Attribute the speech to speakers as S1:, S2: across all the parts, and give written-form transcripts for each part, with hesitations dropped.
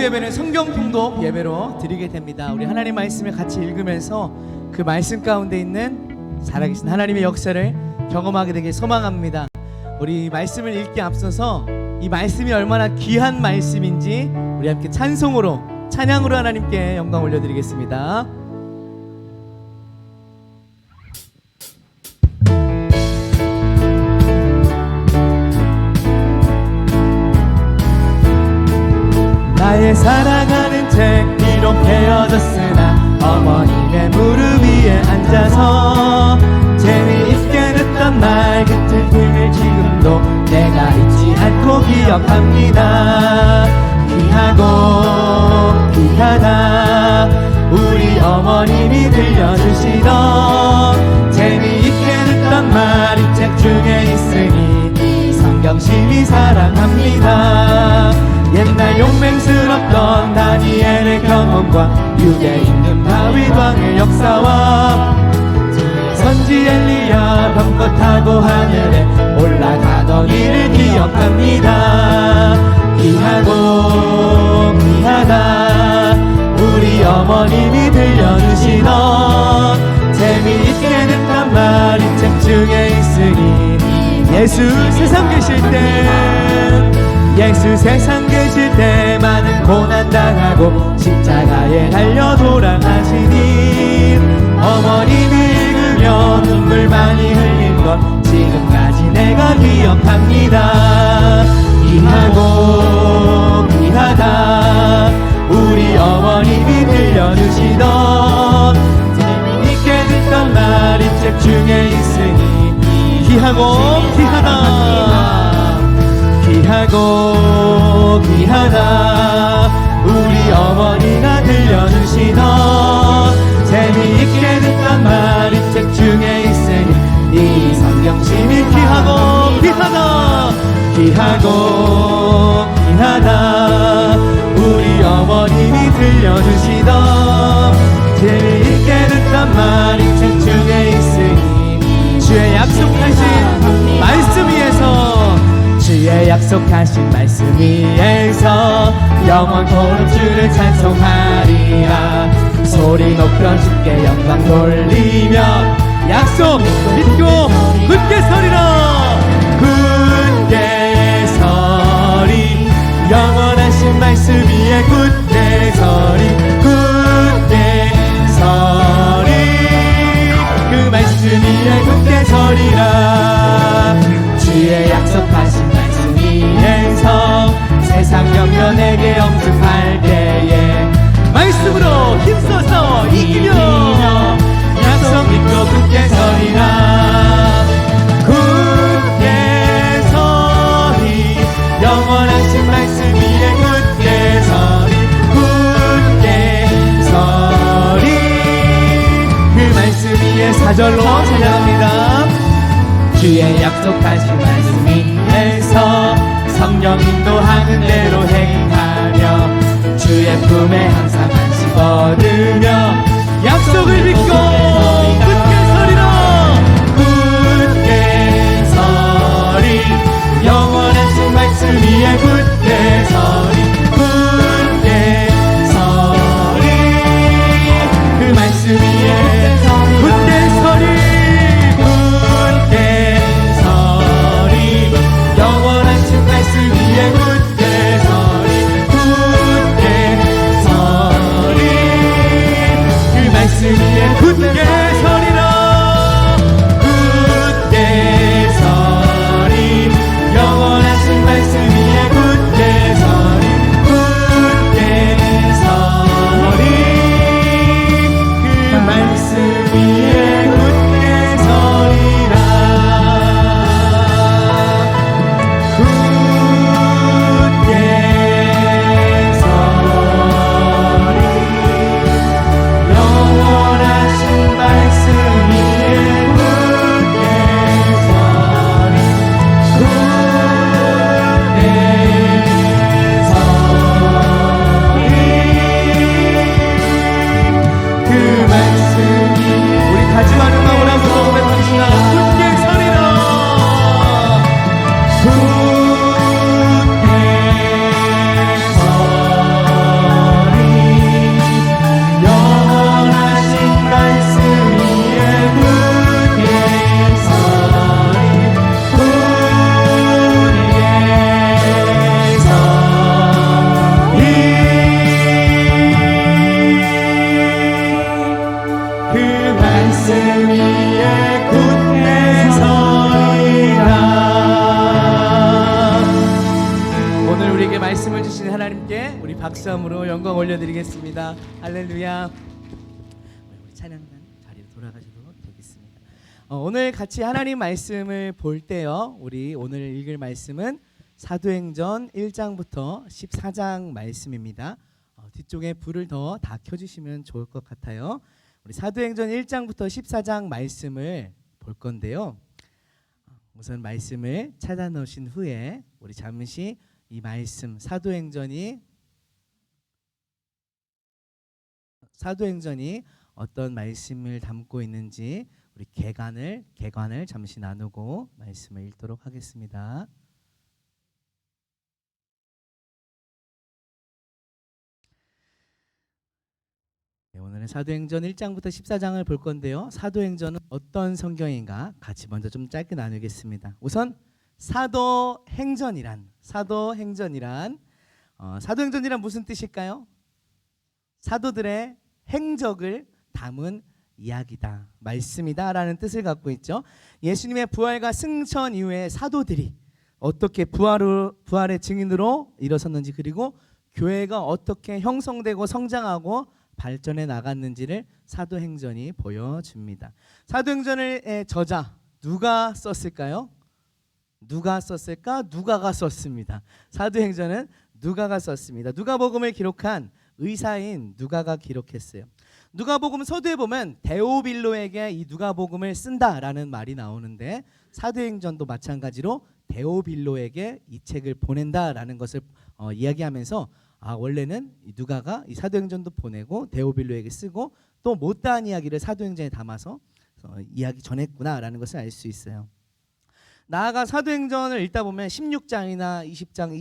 S1: 예배는 성경 통독 예배로 드리게 됩니다. 우리 하나님 말씀을 같이 읽으면서 그 말씀 가운데 있는 살아계신 하나님의 역사를 경험하게 되길 소망합니다. 우리 말씀을 읽기 앞서서 이 말씀이 얼마나 귀한 말씀인지 우리 함께 찬송으로, 찬양으로 하나님께 영광 올려드리겠습니다. 나의 사랑하는 책 비록 헤어졌으나 어머님의 무릎 위에 앉아서 재미있게 듣던 말 그때 그를 지금도 내가 잊지 않고 기억합니다. 귀하고 귀하다 우리 어머님이 들려주시던 재미있게 듣던 말 이 책 중에 있으니 성경심이 사랑합니다. 옛날 용맹스럽던 다니엘의 경험과 유대 임금 다윗 왕의 역사와 선지 엘리야 병거 타고 하늘에 올라가던 일을 기억합니다. 귀하고 귀하다 우리 어머님이 들려주시던 재미있게 듣던 말 이 책 중에 있으니 예수 세상 계실 때 예수 세상 계실 때 많은 고난 당하고 십자가에 달려 돌아가시니 어머님이 읽으며 눈물 많이 흘린 것 지금까지 내가 기억합니다. 귀하고 귀하다 우리 어머님이 들려주시던 재미있게 듣던 말 이 책 중에 있으니 귀하고 귀하다 귀하고 귀하다 우리 어머니가 들려주시던 재미있게 듣던 말 이 책 중에 있으니 이 성경심이 귀하고 귀하다 귀하고 귀하다 우리 어머님이 들려주시던 재미있게 듣던 말 이 책 중에 있으니 주의 약속하신 말씀 위에서 주의 약속하신 말씀 위에서 영원토록 주를 찬송하리라. 소리 높여 주께 영광 돌리며 약속 믿고 굳게 서리라. 굳게 서리 영원하신 말씀 위에 굳게 서리 굳게 서리 그 말씀 위에 굳게 서리라. 주의 약속하신 말씀 위에서 세상 염려내게 영접할 때에 말씀으로 힘써서 이기며 약속 믿고 굳게 서리라. 굳게 서리 영원하신 말씀 위에 굳게 서리 굳게 서리 그 말씀 위에 사절로 찬양합니다. 주의 약속하신 말씀 위에서 성령 인도하는 대로 행하며 주의 품에 항상 안식 얻으며 약속을 믿고 굳게 서리라. 굳게 서리 영원하신 말씀 위에 굳게 서리 굳게 서리 그 말씀 위에 굳게 서리 우리 박수함으로 영광 올려드리겠습니다. 할렐루야. 우리 찬양단 자리로 돌아가셔도 되겠습니다. 오늘 같이 하나님 말씀을 볼 때요, 우리 오늘 읽을 말씀은 사도행전 1장부터 14장 말씀입니다. 뒤쪽에 불을 더 다 켜주시면 좋을 것 같아요. 우리 사도행전 1장부터 14장 말씀을 볼 건데요. 우선 말씀을 찾아 넣으신 후에 우리 잠시 이 말씀 사도행전이 어떤 말씀을 담고 있는지 우리 개관을 잠시 나누고 말씀을 읽도록 하겠습니다. 네, 오늘은 사도행전 1장부터 14장을 볼 건데요. 사도행전은 어떤 성경인가 같이 먼저 좀 짧게 나누겠습니다. 우선 사도행전이란 무슨 뜻일까요? 사도들의 행적을 담은 이야기다, 말씀이다 라는 뜻을 갖고 있죠. 예수님의 부활과 승천 이후에 사도들이 어떻게 부활의 증인으로 일어섰는지, 그리고 교회가 어떻게 형성되고 성장하고 발전해 나갔는지를 사도행전이 보여줍니다. 사도행전의 저자 누가 썼을까요? 누가가 썼습니다. 사도행전은 누가가 썼습니다. 누가복음을 기록한 의사인 누가가 기록했어요. 누가복음 서두에 보면 데오빌로에게 이 누가복음을 쓴다라는 말이 나오는데, 사도행전도 마찬가지로 데오빌로에게 이 책을 보낸다라는 것을 이야기하면서 원래는 이 누가가 이 사도행전도 보내고 데오빌로에게 쓰고 또 못다한 이야기를 사도행전에 담아서 이야기 전했구나라는 것을 알 수 있어요. 나아가 사도행전을 읽다 보면 16장이나 20장,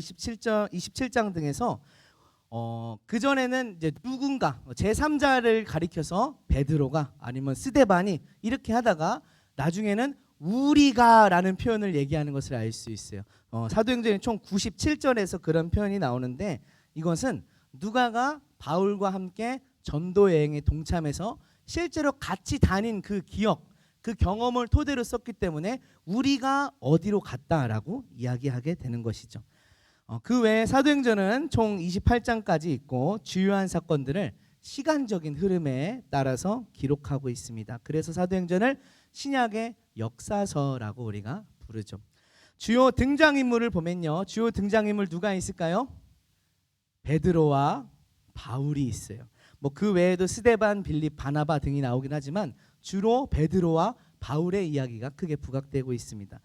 S1: 27장 등에서 그전에는 이제 누군가 제3자를 가리켜서 베드로가 아니면 스데반이 이렇게 하다가 나중에는 우리가라는 표현을 얘기하는 것을 알 수 있어요. 사도행전이 총 97절에서 그런 표현이 나오는데, 이것은 누가가 바울과 함께 전도 여행에 동참해서 실제로 같이 다닌 그 기억, 그 경험을 토대로 썼기 때문에 우리가 어디로 갔다라고 이야기하게 되는 것이죠. 그 외에 사도행전은 총 28장까지 있고 주요한 사건들을 시간적인 흐름에 따라서 기록하고 있습니다. 그래서 사도행전을 신약의 역사서라고 우리가 부르죠. 주요 등장인물을 보면요, 주요 등장인물 누가 있을까요? 베드로와 바울이 있어요. 그 외에도 스데반, 빌립, 바나바 등이 나오긴 하지만 주로 베드로와 바울의 이야기가 크게 부각되고 있습니다.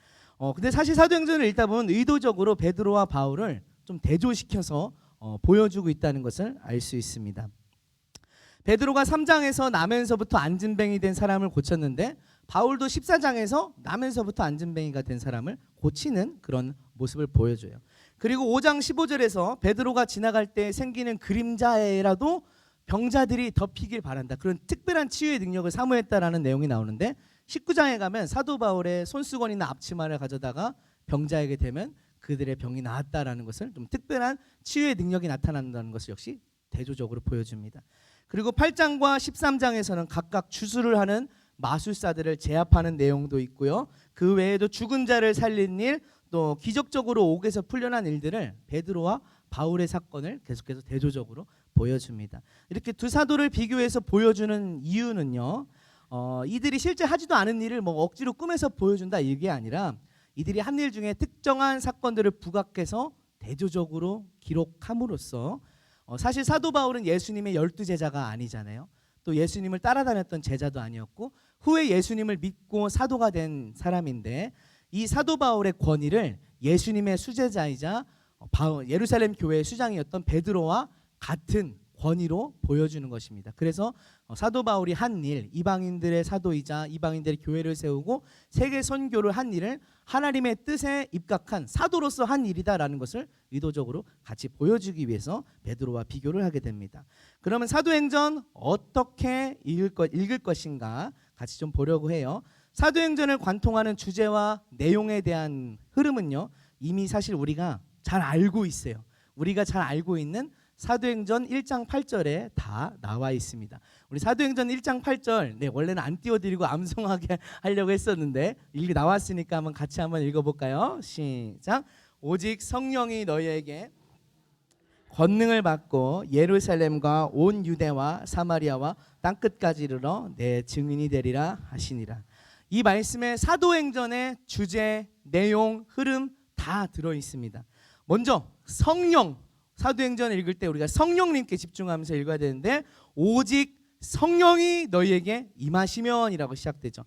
S1: 근데 사실 사도행전을 읽다 보면 의도적으로 베드로와 바울을 좀 대조시켜서 보여주고 있다는 것을 알 수 있습니다. 베드로가 3장에서 나면서부터 안진뱅이 된 사람을 고쳤는데, 바울도 14장에서 나면서부터 안진뱅이가 된 사람을 고치는 그런 모습을 보여줘요. 그리고 5장 15절에서 베드로가 지나갈 때 생기는 그림자에라도 병자들이 덮이길 바란다, 그런 특별한 치유의 능력을 사모했다라는 내용이 나오는데, 19장에 가면 사도 바울의 손수건이나 앞치마를 가져다가 병자에게 대면 그들의 병이 나았다라는 것을, 좀 특별한 치유의 능력이 나타난다는 것을 역시 대조적으로 보여줍니다. 그리고 8장과 13장에서는 각각 주술을 하는 마술사들을 제압하는 내용도 있고요. 그 외에도 죽은 자를 살린 일, 또 기적적으로 옥에서 풀려난 일들을 베드로와 바울의 사건을 계속해서 대조적으로 보여줍니다. 이렇게 두 사도를 비교해서 보여주는 이유는요, 이들이 실제 하지도 않은 일을 억지로 꾸며서 보여준다 이게 아니라, 이들이 한 일 중에 특정한 사건들을 부각해서 대조적으로 기록함으로써, 사실 사도 바울은 예수님의 12제자가 아니잖아요. 또 예수님을 따라다녔던 제자도 아니었고 후에 예수님을 믿고 사도가 된 사람인데, 이 사도 바울의 권위를 예수님의 수제자이자 예루살렘 교회의 수장이었던 베드로와 같은 권위로 보여주는 것입니다. 그래서 사도 바울이 한 일, 이방인들의 사도이자 이방인들의 교회를 세우고 세계 선교를 한 일을 하나님의 뜻에 입각한 사도로서 한 일이다라는 것을 의도적으로 같이 보여주기 위해서 베드로와 비교를 하게 됩니다. 그러면 사도행전 어떻게 읽을 것인가 같이 좀 보려고 해요. 사도행전을 관통하는 주제와 내용에 대한 흐름은요, 이미 사실 우리가 잘 알고 있어요. 우리가 잘 알고 있는 사도행전 1장 8절에 다 나와 있습니다. 우리 사도행전 1장 8절 원래는 안 띄워드리고 암송하게 하려고 했었는데 이게 나왔으니까 한번 같이 한번 읽어볼까요? 시작. 오직 성령이 너희에게 권능을 받고 예루살렘과 온 유대와 사마리아와 땅끝까지 이르러 내 증인이 되리라 하시니라. 이 말씀에 사도행전의 주제, 내용, 흐름 다 들어 있습니다. 먼저 성령, 사도행전을 읽을 때 우리가 성령님께 집중하면서 읽어야 되는데 오직 성령이 너희에게 임하시면이라고 시작되죠.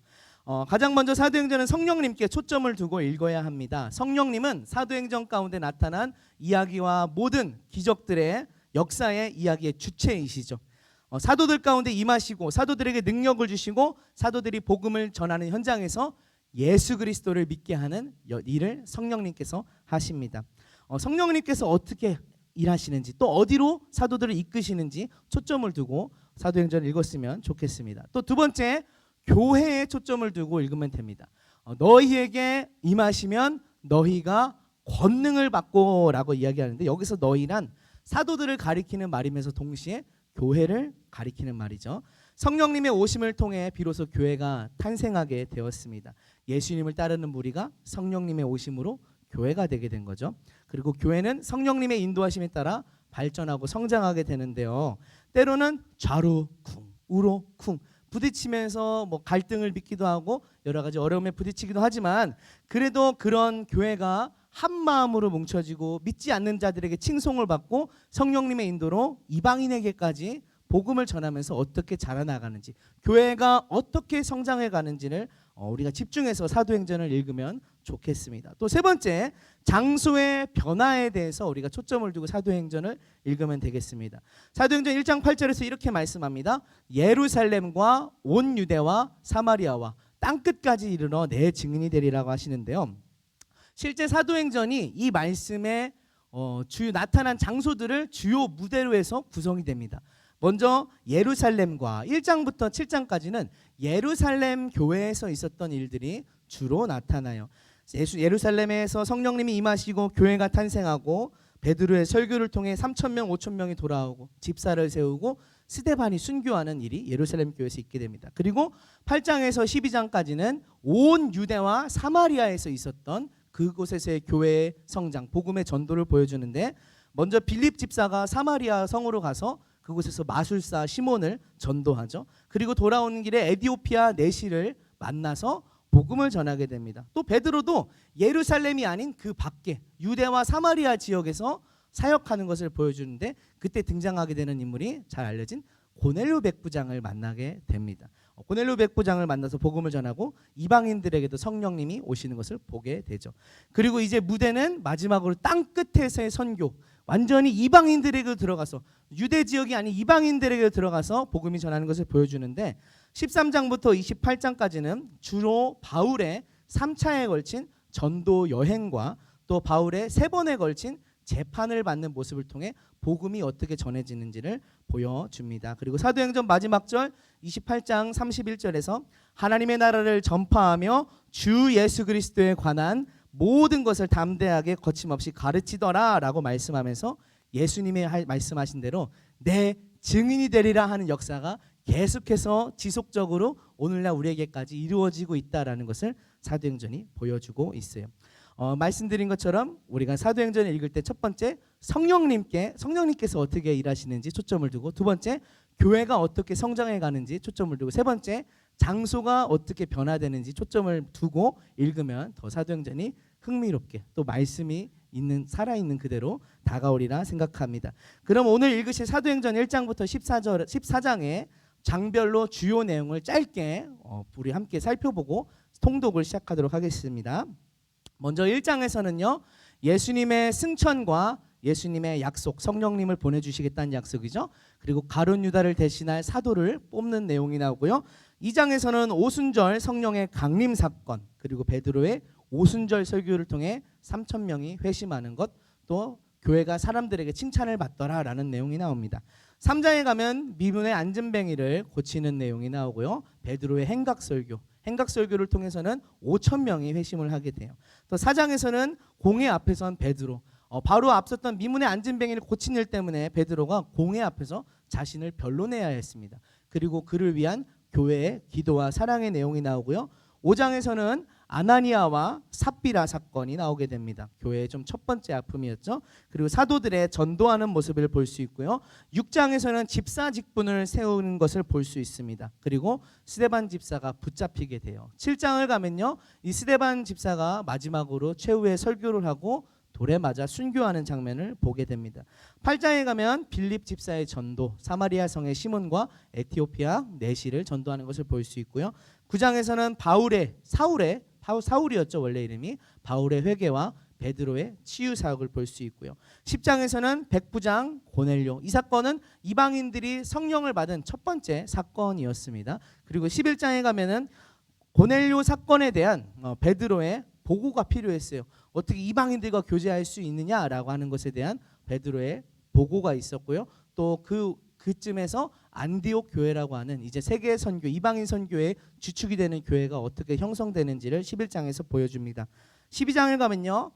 S1: 가장 먼저 사도행전은 성령님께 초점을 두고 읽어야 합니다. 성령님은 사도행전 가운데 나타난 이야기와 모든 기적들의 역사의 이야기의 주체이시죠. 사도들 가운데 임하시고 사도들에게 능력을 주시고 사도들이 복음을 전하는 현장에서 예수 그리스도를 믿게 하는 일을 성령님께서 하십니다. 성령님께서 어떻게 일하시는지 또 어디로 사도들을 이끄시는지 초점을 두고 사도행전을 읽었으면 좋겠습니다. 또 두 번째, 교회에 초점을 두고 읽으면 됩니다. 너희에게 임하시면 너희가 권능을 받고 라고 이야기하는데 여기서 너희란 사도들을 가리키는 말이면서 동시에 교회를 가리키는 말이죠. 성령님의 오심을 통해 비로소 교회가 탄생하게 되었습니다. 예수님을 따르는 무리가 성령님의 오심으로 교회가 되게 된 거죠. 그리고 교회는 성령님의 인도하심에 따라 발전하고 성장하게 되는데요. 때로는 좌로 쿵, 우로 쿵 부딪히면서 갈등을 빚기도 하고 여러 가지 어려움에 부딪히기도 하지만 그래도 그런 교회가 한 마음으로 뭉쳐지고 믿지 않는 자들에게 칭송을 받고 성령님의 인도로 이방인에게까지 복음을 전하면서 어떻게 자라나가는지 교회가 어떻게 성장해 가는지를 우리가 집중해서 사도행전을 읽으면 좋겠습니다. 또 세 번째, 장소의 변화에 대해서 우리가 초점을 두고 사도행전을 읽으면 되겠습니다. 사도행전 1장 8절에서 이렇게 말씀합니다. 예루살렘과 온 유대와 사마리아와 땅끝까지 이르러 내 증인이 되리라고 하시는데요. 실제 사도행전이 이 말씀에 주요 나타난 장소들을 주요 무대로 해서 구성이 됩니다. 먼저 예루살렘과 1장부터 7장까지는 예루살렘 교회에서 있었던 일들이 주로 나타나요. 예루살렘에서 성령님이 임하시고 교회가 탄생하고 베드로의 설교를 통해 3,000명, 5,000명이 돌아오고 집사를 세우고 스데반이 순교하는 일이 예루살렘 교회에서 있게 됩니다. 그리고 8장에서 12장까지는 온 유대와 사마리아에서 있었던 그곳에서의 교회의 성장, 복음의 전도를 보여주는데 먼저 빌립 집사가 사마리아 성으로 가서 그곳에서 마술사 시몬을 전도하죠. 그리고 돌아오는 길에 에디오피아 내시를 만나서 복음을 전하게 됩니다. 또 베드로도 예루살렘이 아닌 그 밖에 유대와 사마리아 지역에서 사역하는 것을 보여주는데 그때 등장하게 되는 인물이 잘 알려진 고넬료 백부장을 만나게 됩니다. 고넬료 백부장을 만나서 복음을 전하고 이방인들에게도 성령님이 오시는 것을 보게 되죠. 그리고 이제 무대는 마지막으로 땅 끝에서의 선교, 완전히 이방인들에게 들어가서 유대 지역이 아닌 이방인들에게 들어가서 복음이 전하는 것을 보여주는데 13장부터 28장까지는 주로 바울의 3차에 걸친 전도 여행과 또 바울의 3번에 걸친 재판을 받는 모습을 통해 복음이 어떻게 전해지는지를 보여줍니다. 그리고 사도행전 마지막 절 28장 31절에서 하나님의 나라를 전파하며 주 예수 그리스도에 관한 모든 것을 담대하게 거침없이 가르치더라 라고 말씀하면서 예수님의 말씀하신 대로 내 증인이 되리라 하는 역사가 계속해서 지속적으로 오늘날 우리에게까지 이루어지고 있다라는 것을 사도행전이 보여주고 있어요. 말씀드린 것처럼 우리가 사도행전을 읽을 때 첫 번째 성령님께서 어떻게 일하시는지 초점을 두고, 두 번째 교회가 어떻게 성장해 가는지 초점을 두고, 세 번째 장소가 어떻게 변화되는지 초점을 두고 읽으면 더 사도행전이 흥미롭게 또 말씀이 있는 살아있는 그대로 다가오리라 생각합니다. 그럼 오늘 읽으실 사도행전 1장부터 14장의 장별로 주요 내용을 짧게 우리 함께 살펴보고 통독을 시작하도록 하겠습니다. 먼저 1장에서는요, 예수님의 승천과 예수님의 약속, 성령님을 보내주시겠다는 약속이죠. 그리고 가룟 유다를 대신할 사도를 뽑는 내용이 나오고요. 2장에서는 오순절 성령의 강림 사건, 그리고 베드로의 오순절 설교를 통해 3,000명이 회심하는 것, 또 교회가 사람들에게 칭찬을 받더라라는 내용이 나옵니다. 3장에 가면 미문의 안전뱅이를 고치는 내용이 나오고요. 베드로의 행각설교를 통해서는 5,000명이 회심을 하게 돼요. 또 4장에서는 공회 앞에 선 베드로, 바로 앞섰던 미문의 안전뱅이를 고친 일 때문에 베드로가 공회 앞에서 자신을 변론해야 했습니다. 그리고 그를 위한 교회의 기도와 사랑의 내용이 나오고요. 5장에서는 아나니아와 삽비라 사건이 나오게 됩니다. 교회의 좀 첫 번째 아픔이었죠. 그리고 사도들의 전도하는 모습을 볼 수 있고요. 6장에서는 집사 직분을 세우는 것을 볼 수 있습니다. 그리고 스데반 집사가 붙잡히게 돼요. 7장을 가면요, 이 스데반 집사가 마지막으로 최후의 설교를 하고 돌에 맞아 순교하는 장면을 보게 됩니다. 8장에 가면 빌립 집사의 전도, 사마리아 성의 시몬과 에티오피아 내시를 전도하는 것을 볼 수 있고요. 9장에서는 사울이었죠, 원래 이름이. 바울의 회개와 베드로의 치유 사역을 볼 수 있고요. 10장에서는 백부장 고넬료, 이 사건은 이방인들이 성령을 받은 첫 번째 사건이었습니다. 그리고 11장에 가면은 고넬료 사건에 대한 베드로의 보고가 필요했어요. 어떻게 이방인들과 교제할 수 있느냐라고 하는 것에 대한 베드로의 보고가 있었고요. 또 그쯤에서 안디옥 교회라고 하는 이제 세계 선교, 이방인 선교의 주축이 되는 교회가 어떻게 형성되는지를 11장에서 보여줍니다. 12장을 가면요,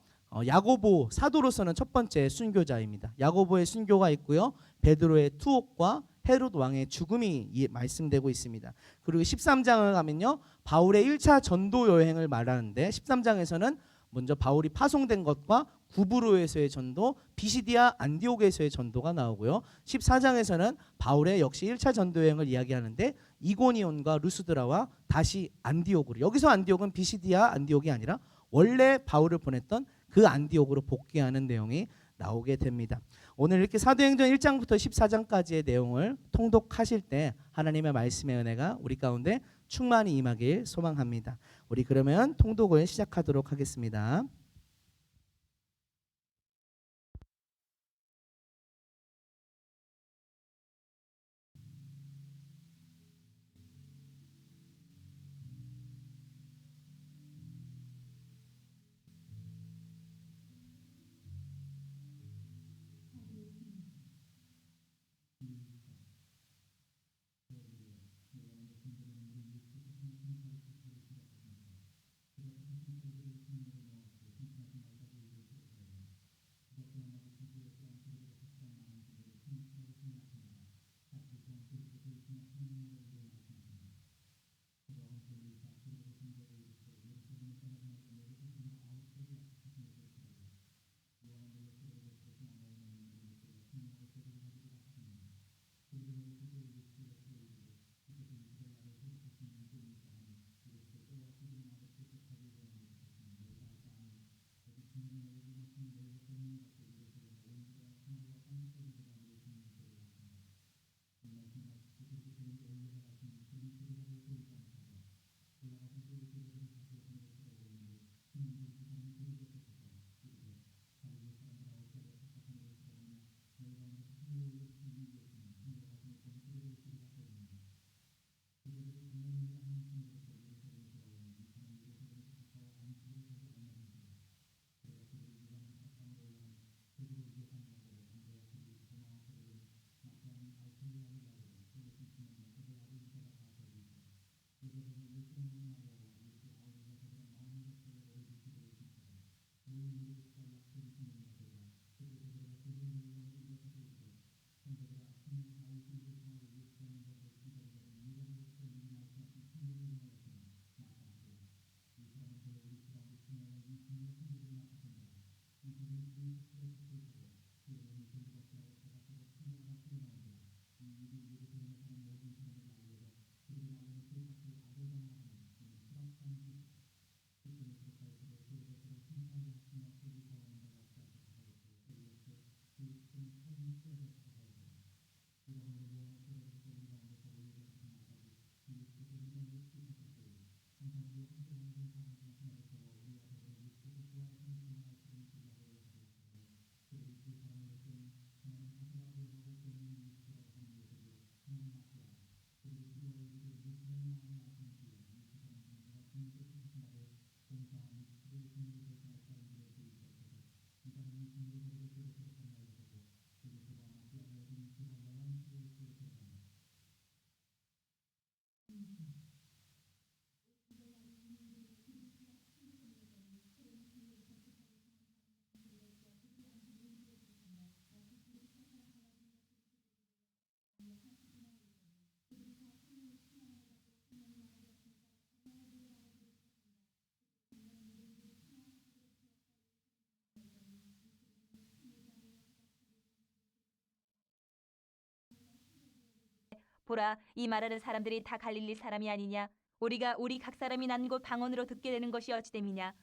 S1: 야고보 사도로서는 첫 번째 순교자입니다. 야고보의 순교가 있고요. 베드로의 투옥과 헤롯 왕의 죽음이 말씀되고 있습니다. 그리고 13장을 가면요, 바울의 1차 전도 여행을 말하는데 13장에서는 먼저 바울이 파송된 것과 구브로에서의 전도, 비시디아 안디옥에서의 전도가 나오고요. 14장에서는 바울의 역시 1차 전도 여행을 이야기하는데 이고니온과 루스드라와 다시 안디옥으로, 여기서 안디옥은 비시디아 안디옥이 아니라 원래 바울을 보냈던 그 안디옥으로 복귀하는 내용이 나오게 됩니다. 오늘 이렇게 사도행전 1장부터 14장까지의 내용을 통독하실 때 하나님의 말씀의 은혜가 우리 가운데 충만히 임하길 소망합니다. 우리 그러면 통독을 시작하도록 하겠습니다.
S2: 보라, 이 말하는 사람들이 다 갈릴리 사람이 아니냐? 우리가 우리 각 사람이 난 곳 방언으로 듣게 되는 것이 어찌됨이냐?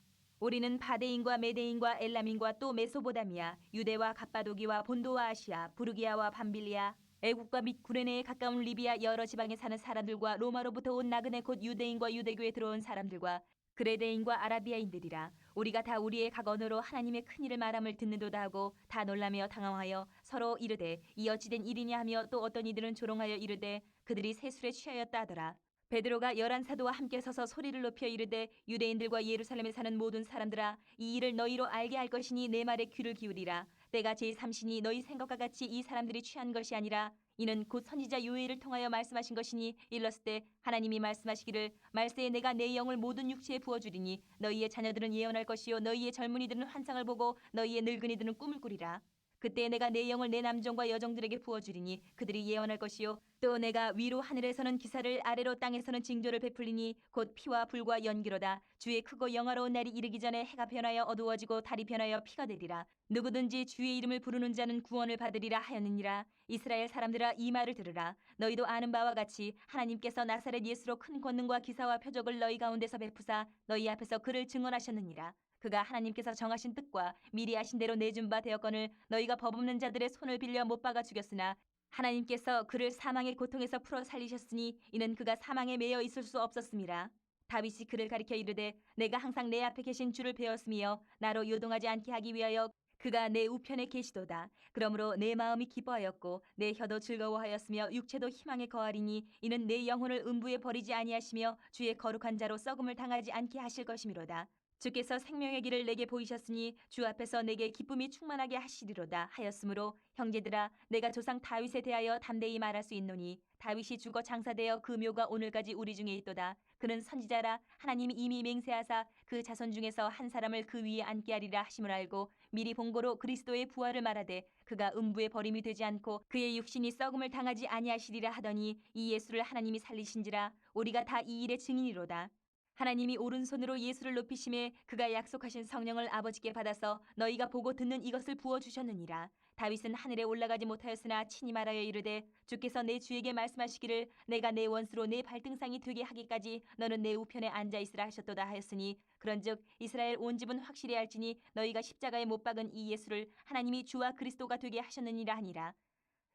S2: 우리는 바데인과 메데인과 엘람인과 또 메소보다미아, 유대와 갑바도기와 본도와 아시아, 부르기아와 밤빌리아, 애국과 및 구레네에 가까운 리비아 여러 지방에 사는 사람들과 로마로부터 온 나그네 곧 유대인과 유대교에 들어온 사람들과 그레데인과 아라비아인들이라. 우리가 다 우리의 각 언어로 하나님의 큰 일을 말함을 듣는도다 하고 다 놀라며 당황하여 서로 이르되 이 어찌된 일이냐 하며 또 어떤 이들은 조롱하여 이르되 그들이 새 술에 취하였다 하더라. 베드로가 11사도와 함께 서서 소리를 높여 이르되 유대인들과 예루살렘에 사는 모든 사람들아, 이 일을 너희로 알게 할 것이니 내 말에 귀를 기울이라. 때가 제3시니 너희 생각과 같이 이 사람들이 취한 것이 아니라 이는 곧 선지자 요엘을 통하여 말씀하신 것이니, 일렀을 때 하나님이 말씀하시기를 말세에 내가 내 영을 모든 육체에 부어주리니 너희의 자녀들은 예언할 것이요 너희의 젊은이들은 환상을 보고 너희의 늙은이들은 꿈을 꾸리라. 그때 내가 내 영을 내 남종과 여종들에게 부어주리니 그들이 예언할 것이요 또 내가 위로 하늘에서는 기사를 아래로 땅에서는 징조를 베풀리니 곧 피와 불과 연기로다. 주의 크고 영화로운 날이 이르기 전에 해가 변하여 어두워지고 달이 변하여 피가 되리라. 누구든지 주의 이름을 부르는 자는 구원을 받으리라 하였느니라. 이스라엘 사람들아, 이 말을 들으라. 너희도 아는 바와 같이 하나님께서 나사렛 예수로 큰 권능과 기사와 표적을 너희 가운데서 베푸사 너희 앞에서 그를 증언하셨느니라. 그가 하나님께서 정하신 뜻과 미리 아신 대로 내준 바 되었거늘 너희가 법 없는 자들의 손을 빌려 못 박아 죽였으나 하나님께서 그를 사망의 고통에서 풀어 살리셨으니 이는 그가 사망에 매여 있을 수 없었음이라. 다윗이 그를 가리켜 이르되 내가 항상 내 앞에 계신 주를 배웠으며 나로 요동하지 않게 하기 위하여 그가 내 우편에 계시도다. 그러므로 내 마음이 기뻐하였고 내 혀도 즐거워하였으며 육체도 희망에 거하리니 이는 내 영혼을 음부에 버리지 아니하시며 주의 거룩한 자로 썩음을 당하지 않게 하실 것이미로다. 주께서 생명의 길을 내게 보이셨으니 주 앞에서 내게 기쁨이 충만하게 하시리로다 하였으므로 형제들아, 내가 조상 다윗에 대하여 담대히 말할 수 있노니 다윗이 죽어 장사되어 그 묘가 오늘까지 우리 중에 있도다. 그는 선지자라. 하나님이 이미 맹세하사 그 자손 중에서 한 사람을 그 위에 앉게 하리라 하심을 알고 미리 본고로 그리스도의 부활을 말하되 그가 음부에 버림이 되지 않고 그의 육신이 썩음을 당하지 아니하시리라 하더니 이 예수를 하나님이 살리신지라. 우리가 다 이 일의 증인이로다. 하나님이 오른손으로 예수를 높이심에 그가 약속하신 성령을 아버지께 받아서 너희가 보고 듣는 이것을 부어주셨느니라. 다윗은 하늘에 올라가지 못하였으나 친히 말하여 이르되 주께서 내 주에게 말씀하시기를 내가 내 원수로 내 발등상이 되게 하기까지 너는 내 우편에 앉아있으라 하셨도다 하였으니 그런즉 이스라엘 온 집은 확실히 알지니 너희가 십자가에 못 박은 이 예수를 하나님이 주와 그리스도가 되게 하셨느니라 하니라.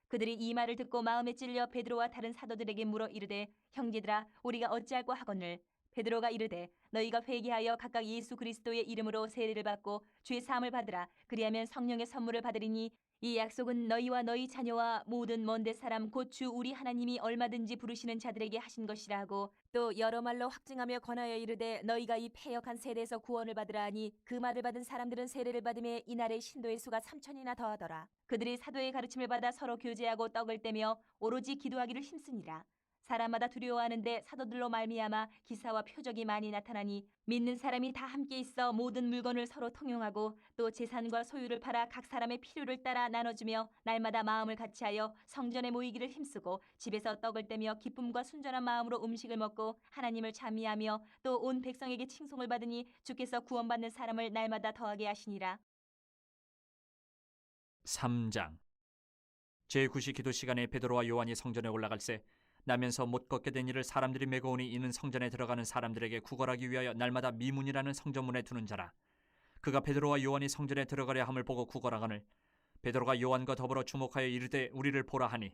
S2: 그들이 이 말을 듣고 마음에 찔려 베드로와 다른 사도들에게 물어 이르되 형제들아, 우리가 어찌할꼬 하거늘. 베드로가 이르되 너희가 회개하여 각각 예수 그리스도의 이름으로 세례를 받고 주의 사함을 받으라. 그리하면 성령의 선물을 받으리니 이 약속은 너희와 너희 자녀와 모든 먼데 사람 곧 주 우리 하나님이 얼마든지 부르시는 자들에게 하신 것이라 하고 또 여러 말로 확증하며 권하여 이르되 너희가 이 패역한 세대에서 구원을 받으라 하니 그 말을 받은 사람들은 세례를 받음에 이날의 신도의 수가 3,000이나 더하더라. 그들이 사도의 가르침을 받아 서로 교제하고 떡을 떼며 오로지 기도하기를 힘쓰니라. 사람마다 두려워하는데 사도들로 말미암아 기사와 표적이 많이 나타나니 믿는 사람이 다 함께 있어 모든 물건을 서로 통용하고 또 재산과 소유를 팔아 각 사람의 필요를 따라 나눠주며 날마다 마음을 같이하여 성전에 모이기를 힘쓰고 집에서 떡을 떼며 기쁨과 순전한 마음으로 음식을 먹고 하나님을 찬미하며 또 온 백성에게 칭송을 받으니 주께서 구원받는 사람을 날마다 더하게 하시니라.
S3: 3장. 제9시 기도 시간에 베드로와 요한이 성전에 올라갈새 나면서 못 걷게 된 이를 사람들이 메고 오니 이는 성전에 들어가는 사람들에게 구걸하기 위하여 날마다 미문이라는 성전문에 두는 자라. 그가 베드로와 요한이 성전에 들어가려 함을 보고 구걸하거늘 베드로가 요한과 더불어 주목하여 이르되 우리를 보라 하니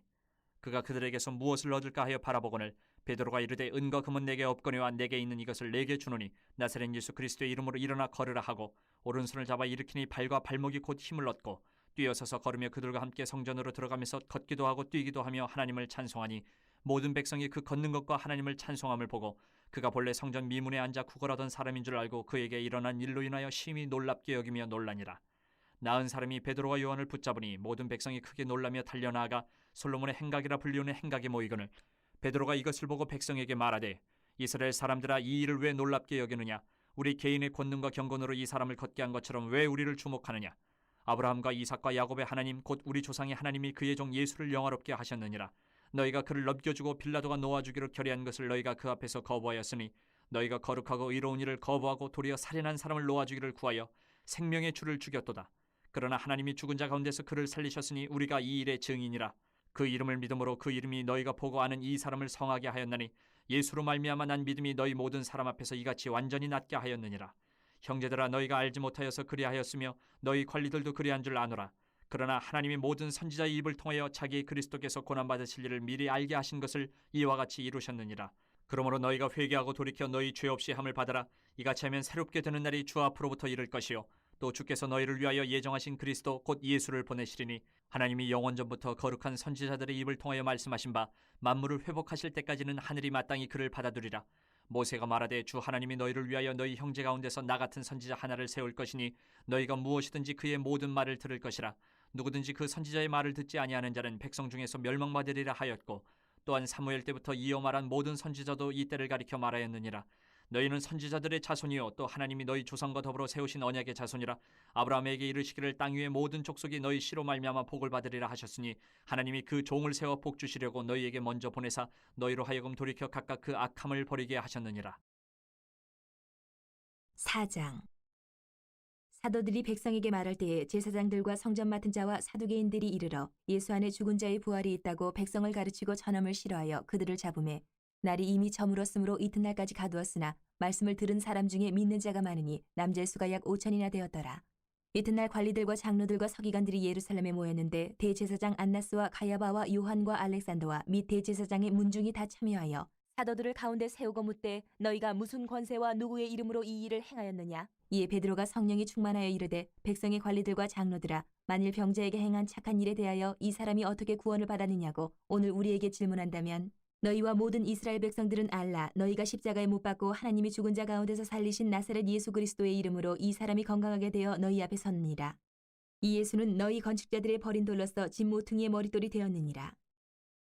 S3: 그가 그들에게서 무엇을 얻을까 하여 바라보거늘 베드로가 이르되 은과 금은 내게 없거니와 내게 있는 이것을 내게 주노니 나사렛 예수 그리스도의 이름으로 일어나 걸으라 하고 오른손을 잡아 일으키니 발과 발목이 곧 힘을 얻고 뛰어서서 걸으며 그들과 함께 성전으로 들어가면서 걷기도 하고 뛰기도 하며 하나님을 찬송하니 모든 백성이 그 걷는 것과 하나님을 찬송함을 보고 그가 본래 성전 미문에 앉아 구걸하던 사람인 줄 알고 그에게 일어난 일로 인하여 심히 놀랍게 여기며 놀라니라. 나은 사람이 베드로와 요한을 붙잡으니 모든 백성이 크게 놀라며 달려나아가 솔로몬의 행각이라 불리우는 행각에 모이거늘 베드로가 이것을 보고 백성에게 말하되 이스라엘 사람들아, 이 일을 왜 놀랍게 여기느냐? 우리 개인의 권능과 경건으로 이 사람을 걷게 한 것처럼 왜 우리를 주목하느냐? 아브라함과 이삭과 야곱의 하나님 곧 우리 조상의 하나님이 그의 종 예수를 영화롭게 하셨느니라. 너희가 그를 넘겨주고 빌라도가 놓아주기로 결의한 것을 너희가 그 앞에서 거부하였으니 너희가 거룩하고 의로운 일을 거부하고 도리어 살인한 사람을 놓아주기를 구하여 생명의 주를 죽였도다. 그러나 하나님이 죽은 자 가운데서 그를 살리셨으니 우리가 이 일의 증인이라. 그 이름을 믿음으로 그 이름이 너희가 보고 아는 이 사람을 성하게 하였나니 예수로 말미암아 난 믿음이 너희 모든 사람 앞에서 이같이 완전히 낫게 하였느니라. 형제들아, 너희가 알지 못하여서 그리하였으며 너희 관리들도 그리한 줄 아노라. 그러나 하나님이 모든 선지자의 입을 통하여 자기 그리스도께서 고난받으실 일을 미리 알게 하신 것을 이와 같이 이루셨느니라. 그러므로 너희가 회개하고 돌이켜 너희 죄 없이 함을 받아라. 이같이 하면 새롭게 되는 날이 주 앞으로부터 이를 것이요 또 주께서 너희를 위하여 예정하신 그리스도 곧 예수를 보내시리니 하나님이 영원전부터 거룩한 선지자들의 입을 통하여 말씀하신 바 만물을 회복하실 때까지는 하늘이 마땅히 그를 받아두리라. 모세가 말하되 주 하나님이 너희를 위하여 너희 형제 가운데서 나 같은 선지자 하나를 세울 것이니 너희가 무엇이든지 그의 모든 말을 들을 것이라. 누구든지 그 선지자의 말을 듣지 아니하는 자는 백성 중에서 멸망받으리라 하였고 또한 사무엘 때부터 이어 말한 모든 선지자도 이 때를 가리켜 말하였느니라. 너희는 선지자들의 자손이요 또 하나님이 너희 조상과 더불어 세우신 언약의 자손이라. 아브라함에게 이르시기를 땅 위의 모든 족속이 너희 씨로 말미암아 복을 받으리라 하셨으니 하나님이 그 종을 세워 복 주시려고 너희에게 먼저 보내사 너희로 하여금 돌이켜 각각 그 악함을 버리게 하셨느니라.
S4: 4장. 사도들이 백성에게 말할 때에 제사장들과 성전 맡은 자와 사두개인들이 이르러 예수 안에 죽은 자의 부활이 있다고 백성을 가르치고 전염을 싫어하여 그들을 잡음에 날이 이미 저물었으므로 이튿날까지 가두었으나 말씀을 들은 사람 중에 믿는 자가 많으니 남자의 수가 약 5천이나 되었더라. 이튿날 관리들과 장로들과 서기관들이 예루살렘에 모였는데 대제사장 안나스와 가야바와 요한과 알렉산더와 및 대제사장의 문중이 다 참여하여 사도들을 가운데 세우고 묻되 너희가 무슨 권세와 누구의 이름으로 이 일을 행하였느냐? 이에 베드로가 성령이 충만하여 이르되 백성의 관리들과 장로들아, 만일 병자에게 행한 착한 일에 대하여 이 사람이 어떻게 구원을 받았느냐고 오늘 우리에게 질문한다면 너희와 모든 이스라엘 백성들은 알라. 너희가 십자가에 못 박고 하나님이 죽은 자 가운데서 살리신 나사렛 예수 그리스도의 이름으로 이 사람이 건강하게 되어 너희 앞에 섰느니라. 이 예수는 너희 건축자들의 버린 돌로서 집 모퉁이의 머릿돌이 되었느니라.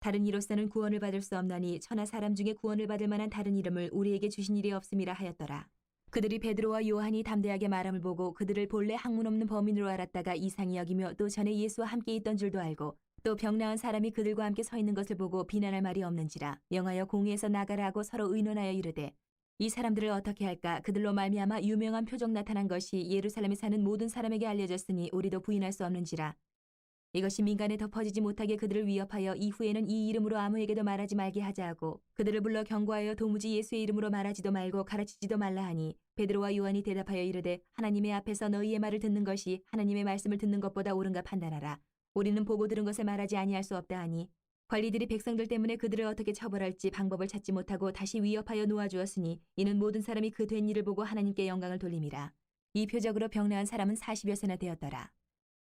S4: 다른 이로서는 구원을 받을 수 없나니 천하 사람 중에 구원을 받을 만한 다른 이름을 우리에게 주신 일이 없음이라 하였더라. 그들이 베드로와 요한이 담대하게 말함을 보고 그들을 본래 학문 없는 범인으로 알았다가 이상히 여기며 또 전에 예수와 함께 있던 줄도 알고 또 병나은 사람이 그들과 함께 서 있는 것을 보고 비난할 말이 없는지라 명하여 공회에서 나가라 하고 서로 의논하여 이르되 이 사람들을 어떻게 할까? 그들로 말미암아 유명한 표적 나타난 것이 예루살렘에 사는 모든 사람에게 알려졌으니 우리도 부인할 수 없는지라. 이것이 민간에 덮어지지 못하게 그들을 위협하여 이후에는 이 이름으로 아무에게도 말하지 말게 하자 하고 그들을 불러 경고하여 도무지 예수의 이름으로 말하지도 말고 가르치지도 말라 하니 베드로와 요한이 대답하여 이르되 하나님의 앞에서 너희의 말을 듣는 것이 하나님의 말씀을 듣는 것보다 옳은가 판단하라. 우리는 보고 들은 것을 말하지 아니할 수 없다 하니 관리들이 백성들 때문에 그들을 어떻게 처벌할지 방법을 찾지 못하고 다시 위협하여 놓아주었으니 이는 모든 사람이 그 된 일을 보고 하나님께 영광을 돌림이라. 이 표적으로 병나은 사람은 40여세나 되었더라.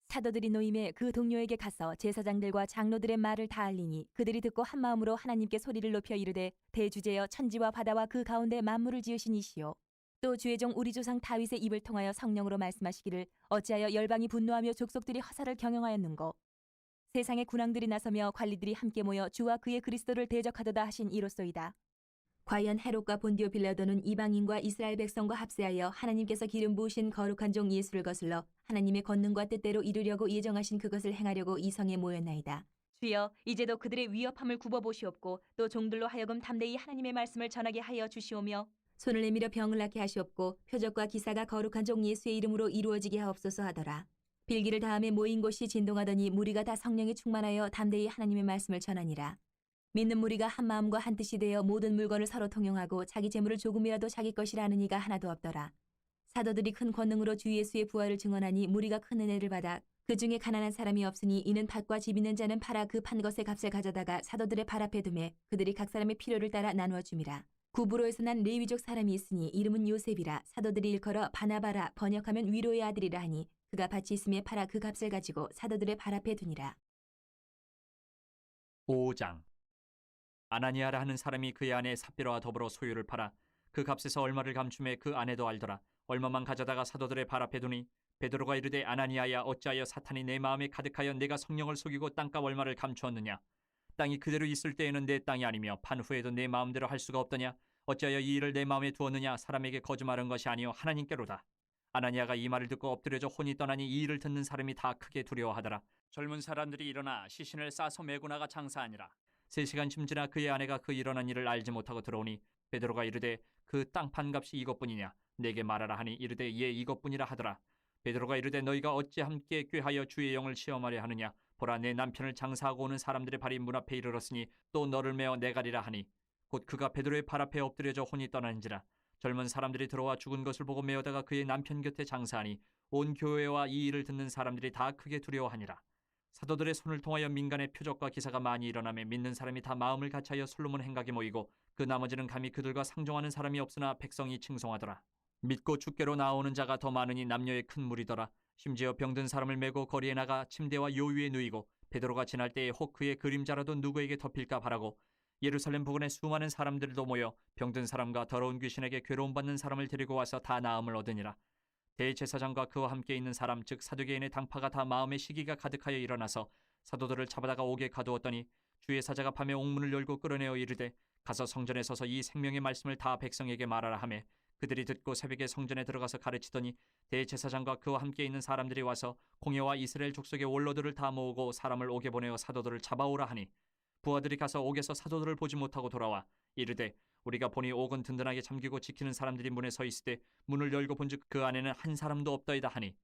S4: 사도들이 노임에 그 동료에게 가서 제사장들과 장로들의 말을 다 알리니 그들이 듣고 한 마음으로 하나님께 소리를 높여 이르되 대주제여 천지와 바다와 그 가운데 만물을 지으신 이시오. 또 주의 종 우리 조상 다윗의 입을 통하여 성령으로 말씀하시기를 어찌하여 열방이 분노하며 족속들이 허사를 경영하였는고 세상의 군왕들이 나서며 관리들이 함께 모여 주와 그의 그리스도를 대적하도다 하신 이로소이다. 과연 헤롯과 본디오 빌라도는 이방인과 이스라엘 백성과 합세하여 하나님께서 기름 부으신 거룩한 종 예수를 거슬러 하나님의 권능과 뜻대로 이루려고 예정하신 그것을 행하려고 이 성에 모였나이다.
S2: 주여, 이제도 그들의 위협함을 굽어보시옵고 또 종들로 하여금 담대히 하나님의 말씀을 전하게 하여 주시오며
S4: 손을 내밀어 병을 낫게 하시옵고 표적과 기사가 거룩한 종 예수의 이름으로 이루어지게 하옵소서 하더라. 빌기를 다음에 모인 곳이 진동하더니 무리가 다 성령에 충만하여 담대히 하나님의 말씀을 전하니라. 믿는 무리가 한 마음과 한 뜻이 되어 모든 물건을 서로 통용하고 자기 재물을 조금이라도 자기 것이라 하는 이가 하나도 없더라. 사도들이 큰 권능으로 주 예수의 부활을 증언하니 무리가 큰 은혜를 받아 그 중에 가난한 사람이 없으니 이는 밭과 집 있는 자는 팔아 그 판 것의 값을 가져다가 사도들의 발 앞에 두매 그들이 각 사람의 필요를 따라 나누어 줌이라. 구브로에서 난 레위족 사람이 있으니 이름은 요셉이라. 사도들이 일컬어 바나바라 번역하면 위로의 아들이라 하니 그가 밭이 있음에 팔아 그 값을 가지고 사도들의 발 앞에 두니라.
S3: 5장. 아나니아라 하는 사람이 그의 아내 삽비라와 더불어 소유를 팔아 그 값에서 얼마를 감춤해 그 아내도 알더라. 얼마만 가져다가 사도들의 발 앞에 두니 베드로가 이르되 아나니아야 어찌하여 사탄이 내 마음에 가득하여 내가 성령을 속이고 땅값 얼마를 감추었느냐. 땅이 그대로 있을 때에는 내 땅이 아니며 판 후에도 내 마음대로 할 수가 없더냐. 어찌하여 이 일을 내 마음에 두었느냐. 사람에게 거짓말한 것이 아니요 하나님께로다. 아나니아가 이 말을 듣고 엎드려져 혼이 떠나니 이 일을 듣는 사람이 다 크게 두려워하더라. 젊은 사람들이 일어나 시신을 싸서 메고 나가 장사하니라. 3시간쯤 지나 그의 아내가 그 일어난 일을 알지 못하고 들어오니 베드로가 이르되 그 땅 판값이 이것뿐이냐. 내게 말하라 하니 이르되 예 이것뿐이라 하더라. 베드로가 이르되 너희가 어찌 함께 꾀하여 주의 영을 시험하려 하느냐. 보라 내 남편을 장사하고 오는 사람들의 발이 문 앞에 이르렀으니 또 너를 메어 내가리라 하니 곧 그가 베드로의 발 앞에 엎드려져 혼이 떠나는지라. 젊은 사람들이 들어와 죽은 것을 보고 메어다가 그의 남편 곁에 장사하니 온 교회와 이 일을 듣는 사람들이 다 크게 두려워하니라. 사도들의 손을 통하여 민간의 표적과 기사가 많이 일어나며 믿는 사람이 다 마음을 같이하여 솔로몬 행각에 모이고 그 나머지는 감히 그들과 상종하는 사람이 없으나 백성이 칭송하더라. 믿고 주께로 나오는 자가 더 많으니 남녀의 큰 무리더라. 심지어 병든 사람을 메고 거리에 나가 침대와 요 위에 누이고 베드로가 지날 때에 혹 그의 그림자라도 누구에게 덮일까 바라고 예루살렘 부근에 수많은 사람들도 모여 병든 사람과 더러운 귀신에게 괴로움 받는 사람을 데리고 와서 다 나음을 얻으니라. 대제사장과 그와 함께 있는 사람 즉 사두개인의 당파가 다 마음의 시기가 가득하여 일어나서 사도들을 잡아다가 옥에 가두었더니 주의 사자가 밤에 옥문을 열고 끌어내어 이르되 가서 성전에 서서 이 생명의 말씀을 다 백성에게 말하라 하매 그들이 듣고 새벽에 성전에 들어가서 가르치더니 대제사장과 그와 함께 있는 사람들이 와서 공회와 이스라엘 족속의 원로들을 다 모으고 사람을 옥에 보내어 사도들을 잡아오라 하니 부하들이 가서 옥에서 사도들을 보지 못하고 돌아와 이르되 우리가 보니 옥은 든든하게 잠기고 지키는 사람들이 문에 서 있을 때 문을 열고 본즉 그 안에는 한 사람도 없더이다 하니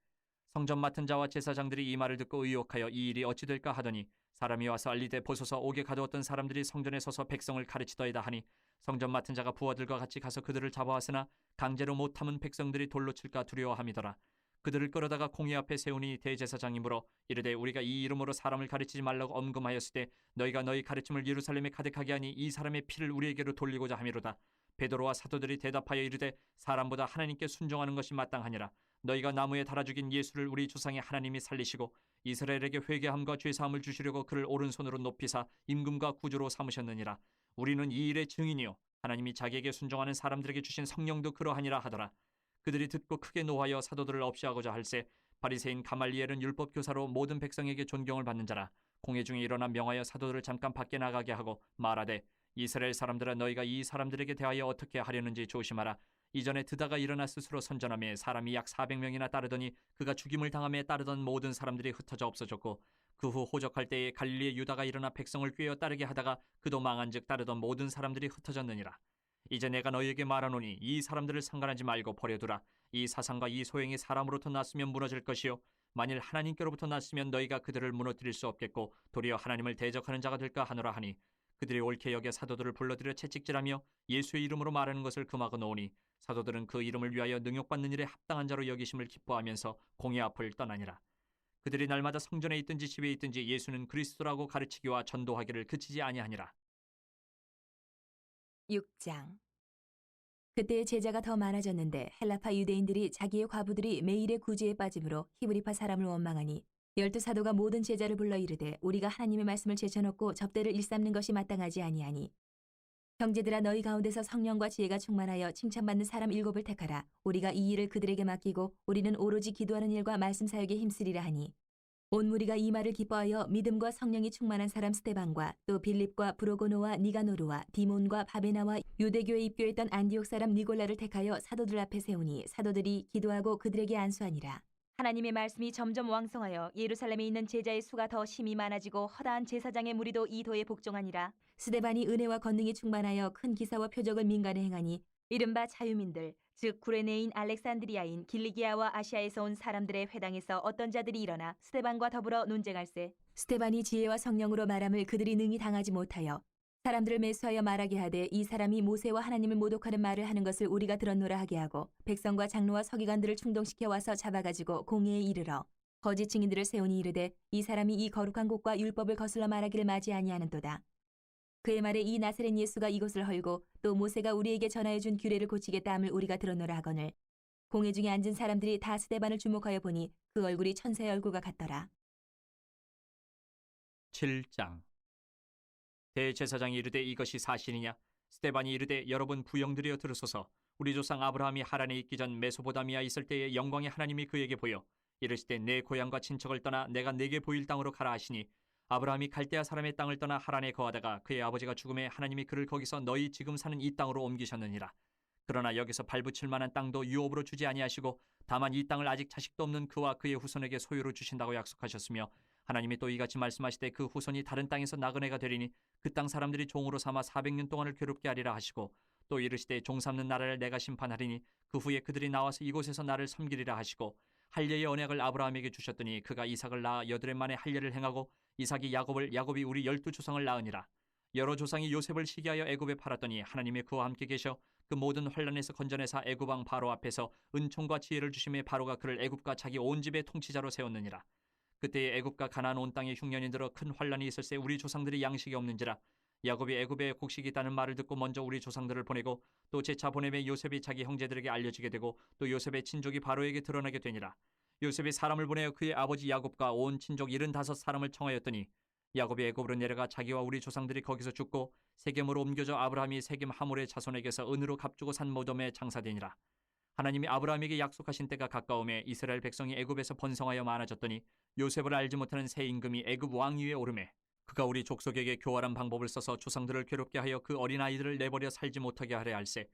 S3: 성전 맡은 자와 제사장들이 이 말을 듣고 의혹하여 이 일이 어찌 될까 하더니 사람이 와서 알리되 보소서 옥에 가두었던 사람들이 성전에 서서 백성을 가르치더이다 하니 성전 맡은 자가 부하들과 같이 가서 그들을 잡아왔으나 강제로 못 참은 백성들이 돌로 칠까 두려워함이더라. 그들을 끌어다가 공회 앞에 세우니 대제사장이 물어 이르되 우리가 이 이름으로 사람을 가르치지 말라고 엄금하였을 때 너희가 너희 가르침을 예루살렘에 가득하게 하니 이 사람의 피를 우리에게로 돌리고자 함이로다. 베드로와 사도들이 대답하여 이르되 사람보다 하나님께 순종하는 것이 마땅하니라. 너희가 나무에 달아 죽인 예수를 우리 조상의 하나님이 살리시고 이스라엘에게 회개함과 죄사함을 주시려고 그를 오른손으로 높이사 임금과 구주로 삼으셨느니라. 우리는 이 일의 증인이요 하나님이 자기에게 순종하는 사람들에게 주신 성령도 그러하니라 하더라. 그들이 듣고 크게 노하여 사도들을 없이하고자 할세 바리새인 가말리엘은 율법 교사로 모든 백성에게 존경을 받는 자라. 공회 중에 일어나 명하여 사도들을 잠깐 밖에 나가게 하고 말하되 이스라엘 사람들아 너희가 이 사람들에게 대하여 어떻게 하려는지 조심하라. 이전에 드다가 일어나 스스로 선전하며 사람이 약 400명이나 따르더니 그가 죽임을 당함에 따르던 모든 사람들이 흩어져 없어졌고 그 후 호적할 때에 갈릴리의 유다가 일어나 백성을 꾀어 따르게 하다가 그도 망한즉 따르던 모든 사람들이 흩어졌느니라. 이제 내가 너희에게 말하노니 이 사람들을 상관하지 말고 버려두라. 이 사상과 이 소행이 사람으로부터 났으면 무너질 것이요 만일 하나님께로부터 났으면 너희가 그들을 무너뜨릴 수 없겠고 도리어 하나님을 대적하는 자가 될까 하노라 하니 그들이 옳게 여겨 사도들을 불러들여 채찍질하며 예수의 이름으로 말하는 것을 금하고 놓으니 사도들은 그 이름을 위하여 능욕받는 일에 합당한 자로 여기심을 기뻐하면서 공회 앞을 떠나니라. 그들이 날마다 성전에 있든지 집에 있든지 예수는 그리스도라고 가르치기와 전도하기를 그치지 아니하니라.
S4: 6장. 그때 제자가 더 많아졌는데 헬라파 유대인들이 자기의 과부들이 매일의 구제에 빠짐으로 히브리파 사람을 원망하니 12사도가 모든 제자를 불러 이르되 우리가 하나님의 말씀을 제쳐놓고 접대를 일삼는 것이 마땅하지 아니하니 형제들아 너희 가운데서 성령과 지혜가 충만하여 칭찬받는 사람 7을 택하라. 우리가 이 일을 그들에게 맡기고 우리는 오로지 기도하는 일과 말씀 사역에 힘쓰리라 하니 온 무리가 이 말을 기뻐하여 믿음과 성령이 충만한 사람 스데반과 또 빌립과 브로고노와 니가노르와 디몬과 바베나와 유대교에 입교했던 안디옥 사람 니골라를 택하여 사도들 앞에 세우니 사도들이 기도하고 그들에게 안수하니라.
S2: 하나님의 말씀이 점점 왕성하여 예루살렘에 있는 제자의 수가 더 심히 많아지고 허다한 제사장의 무리도 이 도에 복종하니라.
S4: 스데반이 은혜와 권능이 충만하여 큰 기사와 표적을 민간에 행하니
S2: 이른바 자유민들 즉 구레네인 알렉산드리아인 길리기아와 아시아에서 온 사람들의 회당에서 어떤 자들이 일어나 스데반과 더불어 논쟁할세.
S4: 스데반이 지혜와 성령으로 말함을 그들이 능히 당하지 못하여 사람들을 매수하여 말하게 하되 이 사람이 모세와 하나님을 모독하는 말을 하는 것을 우리가 들었노라 하게 하고 백성과 장로와 서기관들을 충동시켜 와서 잡아가지고 공회에 이르러 거짓 증인들을 세우니 이르되 이 사람이 이 거룩한 곳과 율법을 거슬러 말하기를 마지 아니하는도다. 그의 말에 이 나사렛 예수가 이곳을 헐고 또 모세가 우리에게 전하여 준 규례를 고치겠다 함을 우리가 들었노라 하거늘 공회 중에 앉은 사람들이 다 스데반을 주목하여 보니 그 얼굴이 천사의 얼굴과 같더라.
S3: 7장. 대제사장이 이르되 이것이 사실이냐? 스데반이 이르되 여러분 부영들이여 들으소서. 우리 조상 아브라함이 하란에 있기 전 메소보다미아 있을 때에 영광의 하나님이 그에게 보여 이르시되 내 고향과 친척을 떠나 내가 내게 보일 땅으로 가라 하시니 아브라함이 갈대아 사람의 땅을 떠나 하란에 거하다가 그의 아버지가 죽음에 하나님이 그를 거기서 너희 지금 사는 이 땅으로 옮기셨느니라. 그러나 여기서 발붙일 만한 땅도 유업으로 주지 아니하시고 다만 이 땅을 아직 자식도 없는 그와 그의 후손에게 소유로 주신다고 약속하셨으며 하나님이 또 이같이 말씀하시되 그 후손이 다른 땅에서 나그네가 되리니 그 땅 사람들이 종으로 삼아 400년 동안을 괴롭게 하리라 하시고 또 이르시되 종 삼는 나라를 내가 심판하리니 그 후에 그들이 나와서 이곳에서 나를 섬기리라 하시고 할례의 언약을 아브라함에게 주셨더니 그가 이삭을 낳아 8해 만에 할례를 행하고 이삭이 야곱을, 야곱이 우리 12조상을 낳으니라. 여러 조상이 요셉을 시기하여 애굽에 팔았더니 하나님이 그와 함께 계셔 그 모든 환난에서 건져내사 애굽 왕 바로 앞에서 은총과 지혜를 주심에 바로가 그를 애굽과 자기 온 집의 통치자로 세웠느니라. 그때에 애굽과 가나안 온 땅에 흉년이 들어 큰 환난이 있을새 우리 조상들이 양식이 없는지라. 야곱이 애굽에 곡식이 있다는 말을 듣고 먼저 우리 조상들을 보내고 또 재차 보내매 요셉이 자기 형제들에게 알려지게 되고 또 요셉의 친족이 바로에게 드러나게 되니라. 요셉이 사람을 보내어 그의 아버지 야곱과 온 친족 75사람을 청하였더니 야곱이 애굽으로 내려가 자기와 우리 조상들이 거기서 죽고 세겜으로 옮겨져 아브라함이 세겜 하몰의 자손에게서 은으로 값주고 산 무덤에 장사되니라. 하나님이 아브라함에게 약속하신 때가 가까움에 이스라엘 백성이 애굽에서 번성하여 많아졌더니 요셉을 알지 못하는 새 임금이 애굽 왕위에 오르매 그가 우리 족속에게 교활한 방법을 써서 조상들을 괴롭게 하여 그 어린 아이들을 내버려 살지 못하게 하려 할세.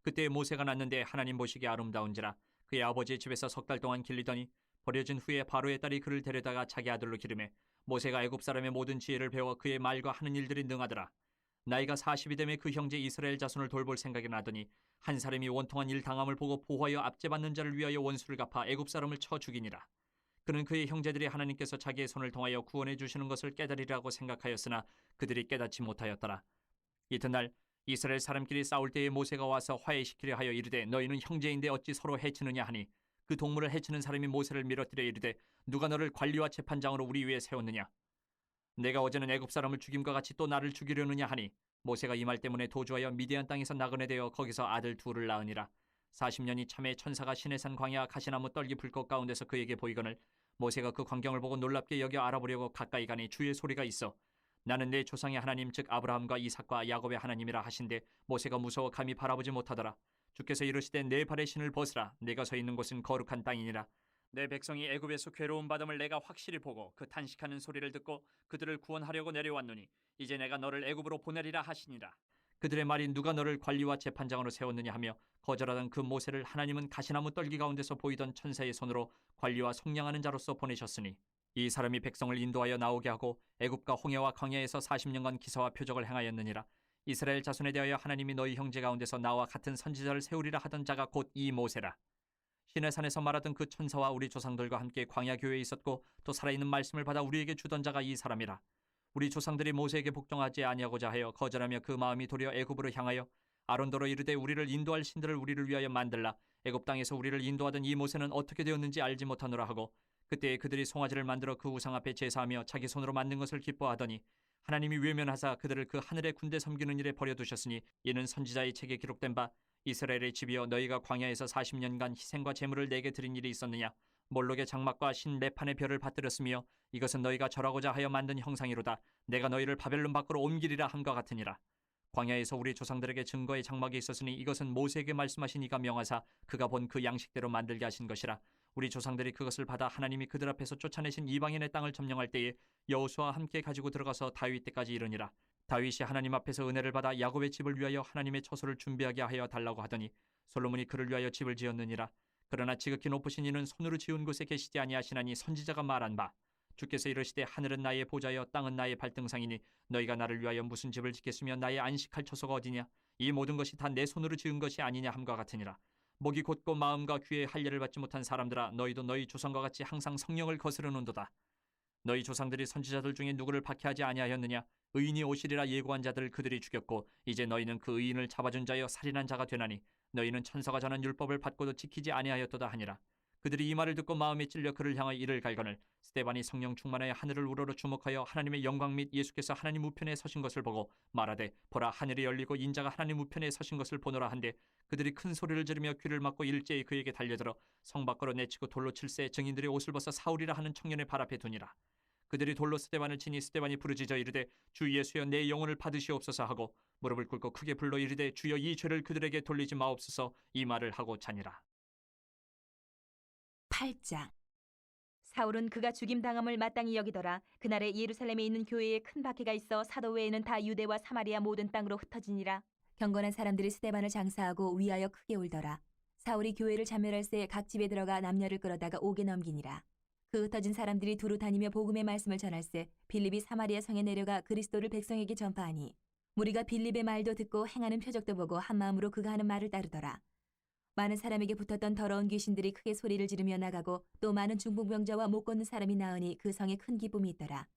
S3: 그때 모세가 낳는데 하나님 보시기에 아름다운지라. 그의 아버지의 집에서 석 달 동안 길리더니 버려진 후에 바로의 딸이 그를 데려다가 자기 아들로 기르매 모세가 애굽 사람의 모든 지혜를 배워 그의 말과 하는 일들이 능하더라. 나이가 40이 되매 그 형제 이스라엘 자손을 돌볼 생각이 나더니 한 사람이 원통한 일 당함을 보고 보호하여 압제받는 자를 위하여 원수를 갚아 애굽 사람을 쳐 죽이니라. 그는 그의 형제들이 하나님께서 자기의 손을 통하여 구원해 주시는 것을 깨달으리라고 생각하였으나 그들이 깨닫지 못하였더라. 이튿날 이스라엘 사람끼리 싸울 때에 모세가 와서 화해시키려 하여 이르되 너희는 형제인데 어찌 서로 해치느냐 하니 그 동물을 해치는 사람이 모세를 밀어뜨려 이르되 누가 너를 관리와 재판장으로 우리 위에 세웠느냐. 내가 어제는 애굽 사람을 죽임과 같이 또 나를 죽이려느냐 하니 모세가 이 말 때문에 도주하여 미디안 땅에서 나그네 되어 거기서 아들 둘을 낳으니라. 40년이 참에 천사가 시내산 광야 가시나무 떨기 불꽃 가운데서 그에게 보이거늘 모세가 그 광경을 보고 놀랍게 여겨 알아보려고 가까이 가니 주의 소리가 있어 나는 내 조상의 하나님 즉 아브라함과 이삭과 야곱의 하나님이라 하신데 모세가 무서워 감히 바라보지 못하더라. 주께서 이르시되 내 발의 신을 벗으라. 내가 서 있는 곳은 거룩한 땅이니라. 내 백성이 애굽에서 괴로움 받음을 내가 확실히 보고 그 탄식하는 소리를 듣고 그들을 구원하려고 내려왔노니 이제 내가 너를 애굽으로 보내리라 하시니라. 그들의 말이 누가 너를 관리와 재판장으로 세웠느냐 하며 거절하던 그 모세를 하나님은 가시나무 떨기 가운데서 보이던 천사의 손으로 관리와 속량하는 자로서 보내셨으니 이 사람이 백성을 인도하여 나오게 하고 애굽과 홍해와 광야에서 40년간 기사와 표적을 행하였느니라. 이스라엘 자손에 대하여 하나님이 너희 형제 가운데서 나와 같은 선지자를 세우리라 하던 자가 곧 이 모세라. 시내산에서 말하던 그 천사와 우리 조상들과 함께 광야 교회에 있었고 또 살아있는 말씀을 받아 우리에게 주던 자가 이 사람이라. 우리 조상들이 모세에게 복종하지 아니하고자 하여 거절하며 그 마음이 도리어 애굽으로 향하여 아론더러 이르되 우리를 인도할 신들을 우리를 위하여 만들라. 애굽 땅에서 우리를 인도하던 이 모세는 어떻게 되었는지 알지 못하노라 하고 그때에 그들이 송아지를 만들어 그 우상 앞에 제사하며 자기 손으로 만든 것을 기뻐하더니 하나님이 외면하사 그들을 그 하늘의 군대 섬기는 일에 버려두셨으니 이는 선지자의 책에 기록된 바 이스라엘의 집이여 너희가 광야에서 40년간 희생과 제물을 내게 드린 일이 있었느냐. 몰록의 장막과 신 레판의 별을 받들었으며 이것은 너희가 절하고자 하여 만든 형상이로다. 내가 너희를 바벨론 밖으로 옮기리라 함과 같으니라. 광야에서 우리 조상들에게 증거의 장막이 있었으니 이것은 모세에게 말씀하신 이가 명하사 그가 본 그 양식대로 만들게 하신 것이라. 우리 조상들이 그것을 받아 하나님이 그들 앞에서 쫓아내신 이방인의 땅을 점령할 때에 여호수아와 함께 가지고 들어가서 다윗 때까지 이르니라. 다윗이 하나님 앞에서 은혜를 받아 야곱의 집을 위하여 하나님의 처소를 준비하게 하여 달라고 하더니 솔로몬이 그를 위하여 집을 지었느니라. 그러나 지극히 높으신 이는 손으로 지은 곳에 계시지 아니하시나니 선지자가 말한 바 주께서 이르시되 하늘은 나의 보좌여 땅은 나의 발등상이니 너희가 나를 위하여 무슨 집을 짓겠으며 나의 안식할 처소가 어디냐. 이 모든 것이 다 내 손으로 지은 것이 아니냐 함과 같으니라. 목이 곧고 마음과 귀에 할례를 받지 못한 사람들아 너희도 너희 조상과 같이 항상 성령을 거스르는도다. 너희 조상들이 선지자들 중에 누구를 박해하지 아니하였느냐. 의인이 오시리라 예고한 자들을 그들이 죽였고 이제 너희는 그 의인을 잡아준 자여 살인한 자가 되나니 너희는 천사가 전한 율법을 받고도 지키지 아니하였도다 하니라. 그들이 이 말을 듣고 마음에 찔려 그를 향하여 이를 갈거늘 스데반이 성령 충만하여 하늘을 우러러 주목하여 하나님의 영광 및 예수께서 하나님 우편에 서신 것을 보고 말하되 보라 하늘이 열리고 인자가 하나님 우편에 서신 것을 보노라 한데 그들이 큰 소리를 지르며 귀를 막고 일제히 그에게 달려들어 성 밖으로 내치고 돌로 칠세 증인들의 옷을 벗어 사울이라 하는 청년의 발 앞에 두니라. 그들이 돌로 스데반을 치니 스데반이 부르짖어 이르되 주 예수여 내 영혼을 받으시옵소서 하고 무릎을 꿇고 크게 불러 이르되 주여 이 죄를 그들에게 돌리지 마옵소서 이 말을 하고 자니라.
S4: 8장.
S2: 사울은 그가 죽임당함을 마땅히 여기더라. 그날에 예루살렘에 있는 교회에 큰 박해가 있어 사도 외에는 다 유대와 사마리아 모든 땅으로 흩어지니라.
S4: 경건한 사람들이 스데반을 장사하고 위하여 크게 울더라. 사울이 교회를 참멸할새 각 집에 들어가 남녀를 끌어다가 옥에 넘기니라. 그 흩어진 사람들이 두루 다니며 복음의 말씀을 전할새 빌립이 사마리아 성에 내려가 그리스도를 백성에게 전파하니 무리가 빌립의 말도 듣고 행하는 표적도 보고 한 마음으로 그가 하는 말을 따르더라. 많은 사람에게 붙었던 더러운 귀신들이 크게 소리를 지르며 나가고 또 많은 중풍병자와 못 걷는 사람이 나으니 그 성에 큰 기쁨이 있더라.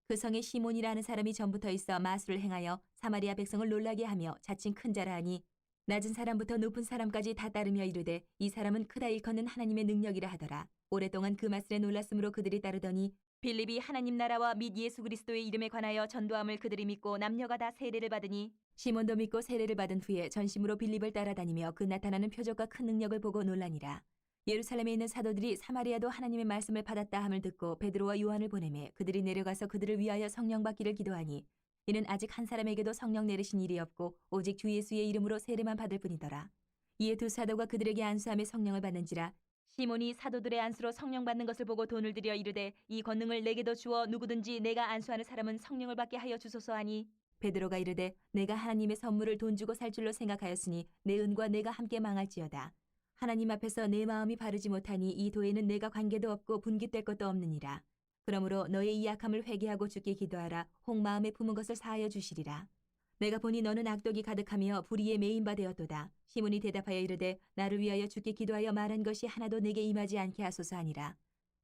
S4: 그 성에 시몬이라는 사람이 전부터 있어 마술을 행하여 사마리아 백성을 놀라게 하며 자칭 큰 자라 하니 낮은 사람부터 높은 사람까지 다 따르며 이르되 이 사람은 크다 일컫는 하나님의 능력이라 하더라. 오랫동안 그 마술에 놀랐으므로 그들이 따르더니
S2: 빌립이 하나님 나라와 및 예수 그리스도의 이름에 관하여 전도함을 그들이 믿고 남녀가 다 세례를 받으니
S4: 시몬도 믿고 세례를 받은 후에 전심으로 빌립을 따라다니며 그 나타나는 표적과 큰 능력을 보고 놀라니라. 예루살렘에 있는 사도들이 사마리아도 하나님의 말씀을 받았다 함을 듣고 베드로와 요한을 보내매 그들이 내려가서 그들을 위하여 성령 받기를 기도하니 이는 아직 한 사람에게도 성령 내리신 일이 없고 오직 주 예수의 이름으로 세례만 받을 뿐이더라. 이에 두 사도가 그들에게 안수함에 성령을 받는지라.
S2: 시몬이 사도들의 안수로 성령 받는 것을 보고 돈을 들여 이르되 이 권능을 내게도 주어 누구든지 내가 안수하는 사람은 성령을 받게 하여 주소서 하니
S4: 베드로가 이르되 내가 하나님의 선물을 돈 주고 살 줄로 생각하였으니 내 은과 내가 함께 망할지어다. 하나님 앞에서 내 마음이 바르지 못하니 이 도에는 내가 관계도 없고 분깃될 것도 없느니라. 그러므로 너의 이 약함을 회개하고 주께 기도하라. 혹 마음에 품은 것을 사하여 주시리라. 내가 보니 너는 악독이 가득하며 불의에 매인 바 되었도다. 시몬이 대답하여 이르되 나를 위하여 주께 기도하여 말한 것이 하나도 내게 임하지 않게 하소서 하니라.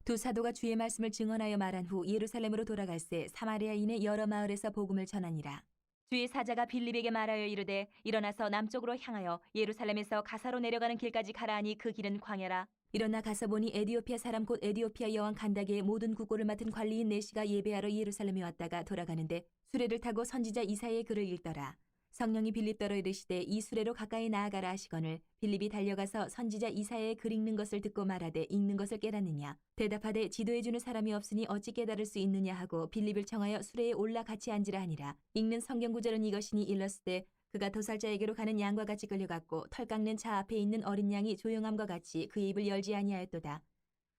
S4: 두 사도가 주의 말씀을 증언하여 말한 후 예루살렘으로 돌아갈새 사마리아인의 여러 마을에서 복음을 전하니라.
S2: 주의 사자가 빌립에게 말하여 이르되 일어나서 남쪽으로 향하여 예루살렘에서 가사로 내려가는 길까지 가라 하니 그 길은 광야라.
S4: 일어나 가서 보니 에디오피아 사람 곧 에디오피아 여왕 간다게의 모든 국고를 맡은 관리인 내시가 예배하러 예루살렘에 왔다가 돌아가는데 수레를 타고 선지자 이사야의 글을 읽더라. 성령이 빌립더러 이르시되 이 수레로 가까이 나아가라 하시거늘 빌립이 달려가서 선지자 이사야의 글 읽는 것을 듣고 말하되 읽는 것을 깨닫느냐. 대답하되 지도해주는 사람이 없으니 어찌 깨달을 수 있느냐 하고 빌립을 청하여 수레에 올라 같이 앉으라 하니라. 읽는 성경 구절은 이것이니 일렀을 때 그가 도살자에게로 가는 양과 같이 끌려갔고 털 깎는 차 앞에 있는 어린 양이 조용함과 같이 그의 입을 열지 아니하였도다.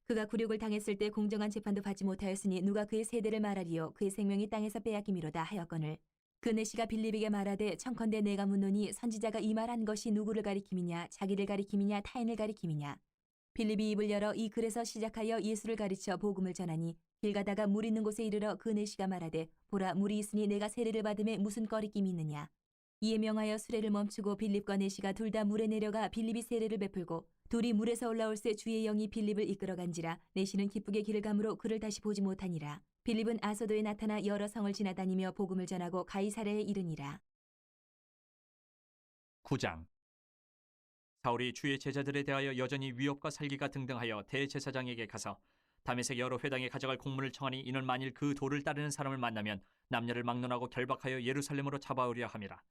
S4: 그가 굴욕을 당했을 때 공정한 재판도 받지 못하였으니 누가 그의 세대를 말하리요. 그의 생명이 땅에서 빼앗김이로다 하였거늘 그 내시가 빌립에게 말하되 청컨대 내가 묻노니 선지자가 이 말한 것이 누구를 가리킴이냐 자기를 가리킴이냐 타인을 가리킴이냐. 빌립이 입을 열어 이 글에서 시작하여 예수를 가르쳐 복음을 전하니 길 가다가 물 있는 곳에 이르러 그 내시가 말하되 보라 물이 있으니 내가 세례를 받음에 무슨 꺼리낌이 있느냐. 이에 명하여 수레를 멈추고 빌립과 내시가 둘 다 물에 내려가 빌립이 세례를 베풀고 둘이 물에서 올라올새 주의 영이 빌립을 이끌어간지라. 내시는 기쁘게 길을 가므로 그를 다시 보지 못하니라. 빌립은 아소도에 나타나 여러 성을 지나다니며 복음을 전하고 가이사랴에 이르니라.
S3: 9장. 사울이 주의 제자들에 대하여 여전히 위협과 살기가 등등하여 대제사장에게 가서 다메섹 여러 회당에 가져갈 공문을 청하니 이는 만일 그 도를 따르는 사람을 만나면 남녀를 막론하고 결박하여 예루살렘으로 잡아오려 함이라.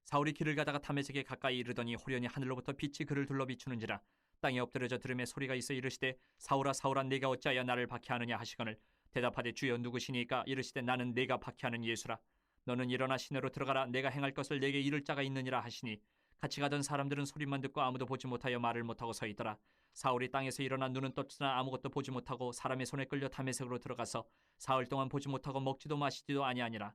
S3: 사울이 길을 가다가 다메섹에 가까이 이르더니 호련히 하늘로부터 빛이 그를 둘러 비추는지라. 땅에 엎드려져 들음에 소리가 있어 이르시되 사울아 사울아 내가 어찌하여 나를 박해하느냐 하시거늘 대답하되 주여 누구시니까 이르시되 나는 내가 박해하는 예수라. 너는 일어나 시내로 들어가라. 내가 행할 것을 내게 이를 자가 있느니라 하시니 같이 가던 사람들은 소리만 듣고 아무도 보지 못하여 말을 못하고 서 있더라. 사울이 땅에서 일어나 눈은 떴으나 아무것도 보지 못하고 사람의 손에 끌려 다메섹으로 들어가서 사흘 동안 보지 못하고 먹지도 마시지도 아니하니라.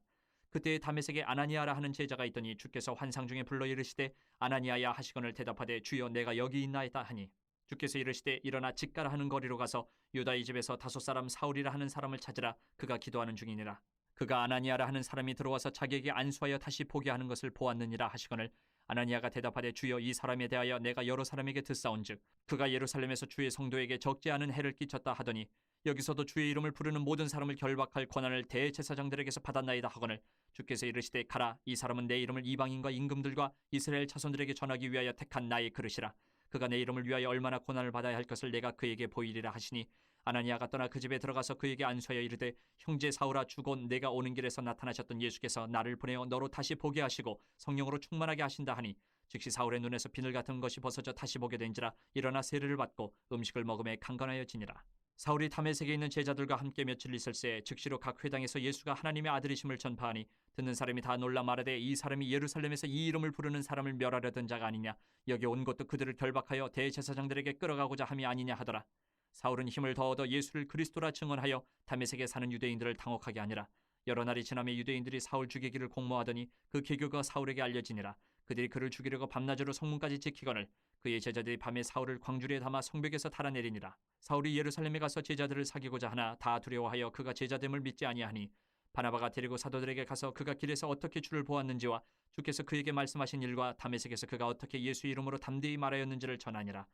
S3: 그때에 다메섹에 아나니아라 하는 제자가 있더니 주께서 환상 중에 불러 이르시되 아나니아야 하시거늘 대답하되 주여 내가 여기 있나이다 하니 주께서 이르시되 일어나 직가라 하는 거리로 가서 유다의 집에서 다섯 사람 사울이라 하는 사람을 찾으라. 그가 기도하는 중이니라. 그가 아나니아라 하는 사람이 들어와서 자기에게 안수하여 다시 보게 하는 것을 보았느니라 하시거늘 아나니아가 대답하되 주여 이 사람에 대하여 내가 여러 사람에게 듣사온즉 그가 예루살렘에서 주의 성도에게 적지 않은 해를 끼쳤다 하더니 여기서도 주의 이름을 부르는 모든 사람을 결박할 권한을 대제사장들에게서 받았나이다 하거늘 주께서 이르시되 가라. 이 사람은 내 이름을 이방인과 임금들과 이스라엘 자손들에게 전하기 위하여 택한 나의 그릇이라. 그가 내 이름을 위하여 얼마나 고난을 받아야 할 것을 내가 그에게 보이리라 하시니 아나니아가 떠나 그 집에 들어가서 그에게 안수하여 이르되 형제 사울아 주곧 내가 오는 길에서 나타나셨던 예수께서 나를 보내어 너로 다시 보게 하시고 성령으로 충만하게 하신다 하니 즉시 사울의 눈에서 비늘 같은 것이 벗어져 다시 보게 된지라. 일어나 세례를 받고 음식을 먹음에 강건하여지니라. 사울이 다메섹에 있는 제자들과 함께 며칠 있을새 즉시로 각 회당에서 예수가 하나님의 아들이심을 전파하니 듣는 사람이 다 놀라 말하되 이 사람이 예루살렘에서 이 이름을 부르는 사람을 멸하려던 자가 아니냐. 여기 온 것도 그들을 결박하여 대제사장들에게 끌어가고자 함이 아니냐 하더라. 사울은 힘을 더 얻어 예수를 그리스도라 증언하여 다메섹에 사는 유대인들을 당혹하게 하니라. 여러 날이 지나며 유대인들이 사울 죽이기를 공모하더니 그 계교가 사울에게 알려지니라. 그들이 그를 죽이려고 밤낮으로 성문까지 지키거늘 그의 제자들이 밤에 사울을 광주리에 담아 성벽에서 달아내리니라. 사울이 예루살렘에 가서 제자들을 사귀고자 하나 다 두려워하여 그가 제자됨을 믿지 아니하니 바나바가 데리고 사도들에게 가서 그가 길에서 어떻게 주를 보았는지와 주께서 그에게 말씀하신 일과 다메섹에서 그가 어떻게 예수 이름으로 담대히 말하였는지를 전하니라.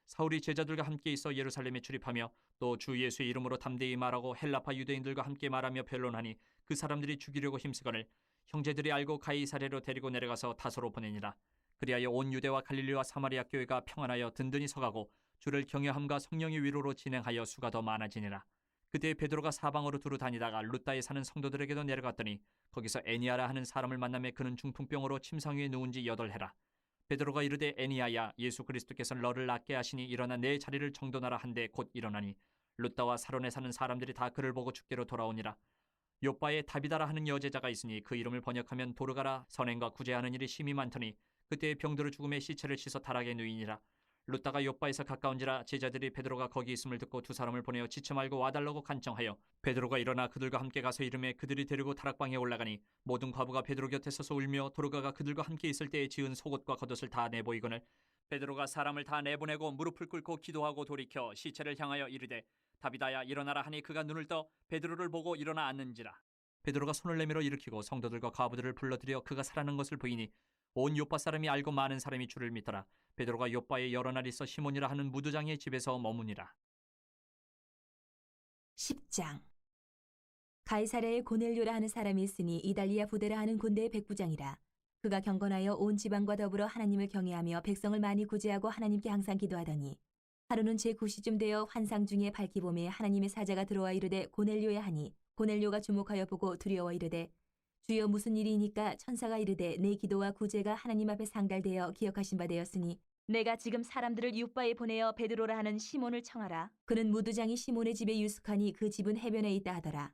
S3: 사울이 제자들과 함께 있어 예루살렘에 출입하며 또 주 예수의 이름으로 담대히 말하고 헬라파 유대인들과 함께 말하며 변론하니 그 사람들이 죽이려고 힘쓰거늘 형제들이 알고 가이사랴로 데리고 내려가서 다소로 보내니라. 그리하여 온 유대와 갈릴리와 사마리아 교회가 평안하여 든든히 서가고 주를 경외함과 성령의 위로로 진행하여 수가 더 많아지니라. 그때 베드로가 사방으로 두루 다니다가 룻다에 사는 성도들에게도 내려갔더니 거기서 애니아라 하는 사람을 만나매 그는 중풍병으로 침상 위에 누운 지 8해라. 베드로가 이르되 애니아야 예수 그리스도께서 너를 낫게 하시니 일어나 내 자리를 정돈하라 한데 곧 일어나니 룻다와 사론에 사는 사람들이 다 그를 보고 주께로 돌아오니라. 요바에 다비다라 하는 여제자가 있으니 그 이름을 번역하면 도르가라. 선행과 구제하는 일이 심히 많더니 그때 병들어 죽음의 시체를 씻어 타락에 누이니라. 룻다가 요바에서 가까운지라 제자들이 베드로가 거기 있음을 듣고 두 사람을 보내어 지쳐 말고 와달라고 간청하여 베드로가 일어나 그들과 함께 가서 이르매 그들이 데리고 타락방에 올라가니 모든 과부가 베드로 곁에 서서 울며 도르가가 그들과 함께 있을 때에 지은 속옷과 겉옷을 다 내보이거늘 베드로가 사람을 다 내보내고 무릎을 꿇고 기도하고 돌이켜 시체를 향하여 이르되 다비다야 일어나라 하니 그가 눈을 떠 베드로를 보고 일어나 앉는지라. 베드로가 손을 내밀어 일으키고 성도들과 과부들을 불러들여 그가 살아난 것을 보이니 온 요파 사람이 알고 많은 사람이 주를 믿더라. 베드로가 요파에 여러 날 있어 시몬이라 하는 무두장의 집에서 머무니라.
S4: 10장. 가이사랴에 고넬료라 하는 사람이 있으니 이달리아 부대라 하는 군대의 백부장이라. 그가 경건하여 온 지방과 더불어 하나님을 경외하며 백성을 많이 구제하고 하나님께 항상 기도하더니 하루는 제9시쯤 되어 환상 중에 밝기 봄에 하나님의 사자가 들어와 이르되 고넬료야 하니 고넬료가 주목하여 보고 두려워 이르되 주여 무슨 일이니까 천사가 이르되 내 기도와 구제가 하나님 앞에 상달되어 기억하신 바 되었으니
S2: 내가 지금 사람들을 요바에 보내어 베드로라 하는 시몬을 청하라.
S4: 그는 무두장이 시몬의 집에 유숙하니 그 집은 해변에 있다 하더라.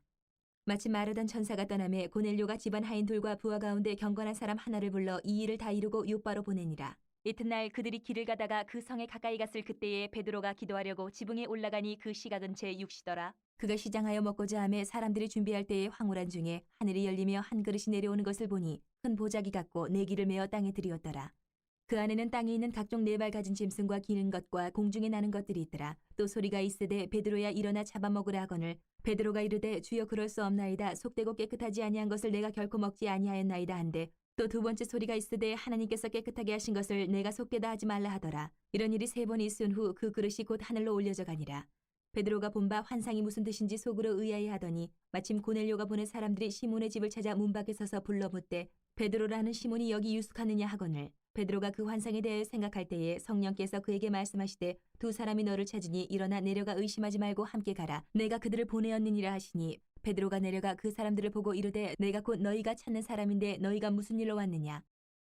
S4: 마침 마르던 천사가 떠나매 고넬료가 집안 하인 둘과 부하 가운데 경건한 사람 하나를 불러 이 일을 다 이루고 요바로 보내니라.
S2: 이튿날 그들이 길을 가다가 그 성에 가까이 갔을 그때에 베드로가 기도하려고 지붕에 올라가니 그 시각은 제6시더라.
S4: 그가 시장하여 먹고자 하매 사람들이 준비할 때에 황홀한 중에 하늘이 열리며 한 그릇이 내려오는 것을 보니 큰 보자기 같고 내기를 메어 땅에 들이었더라. 그 안에는 땅에 있는 각종 네 발 가진 짐승과 기는 것과 공중에 나는 것들이 있더라. 또 소리가 있으되 베드로야 일어나 잡아먹으라 하거늘 베드로가 이르되 주여 그럴 수 없나이다. 속되고 깨끗하지 아니한 것을 내가 결코 먹지 아니하였나이다 한데 또 두 번째 소리가 있으되 하나님께서 깨끗하게 하신 것을 내가 속되다 하지 말라 하더라. 이런 일이 3번 있은 후 그 그릇이 곧 하늘로 올려져 가니라. 베드로가 본 바 환상이 무슨 뜻인지 속으로 의아해하더니 마침 고넬료가 보낸 사람들이 시몬의 집을 찾아 문 밖에 서서 불러 묻되 베드로라는 시몬이 여기 유숙하느냐 하거늘 베드로가 그 환상에 대해 생각할 때에 성령께서 그에게 말씀하시되 두 사람이 너를 찾으니 일어나 내려가 의심하지 말고 함께 가라. 내가 그들을 보내었느니라 하시니 베드로가 내려가 그 사람들을 보고 이르되 내가 곧 너희가 찾는 사람인데 너희가 무슨 일로 왔느냐.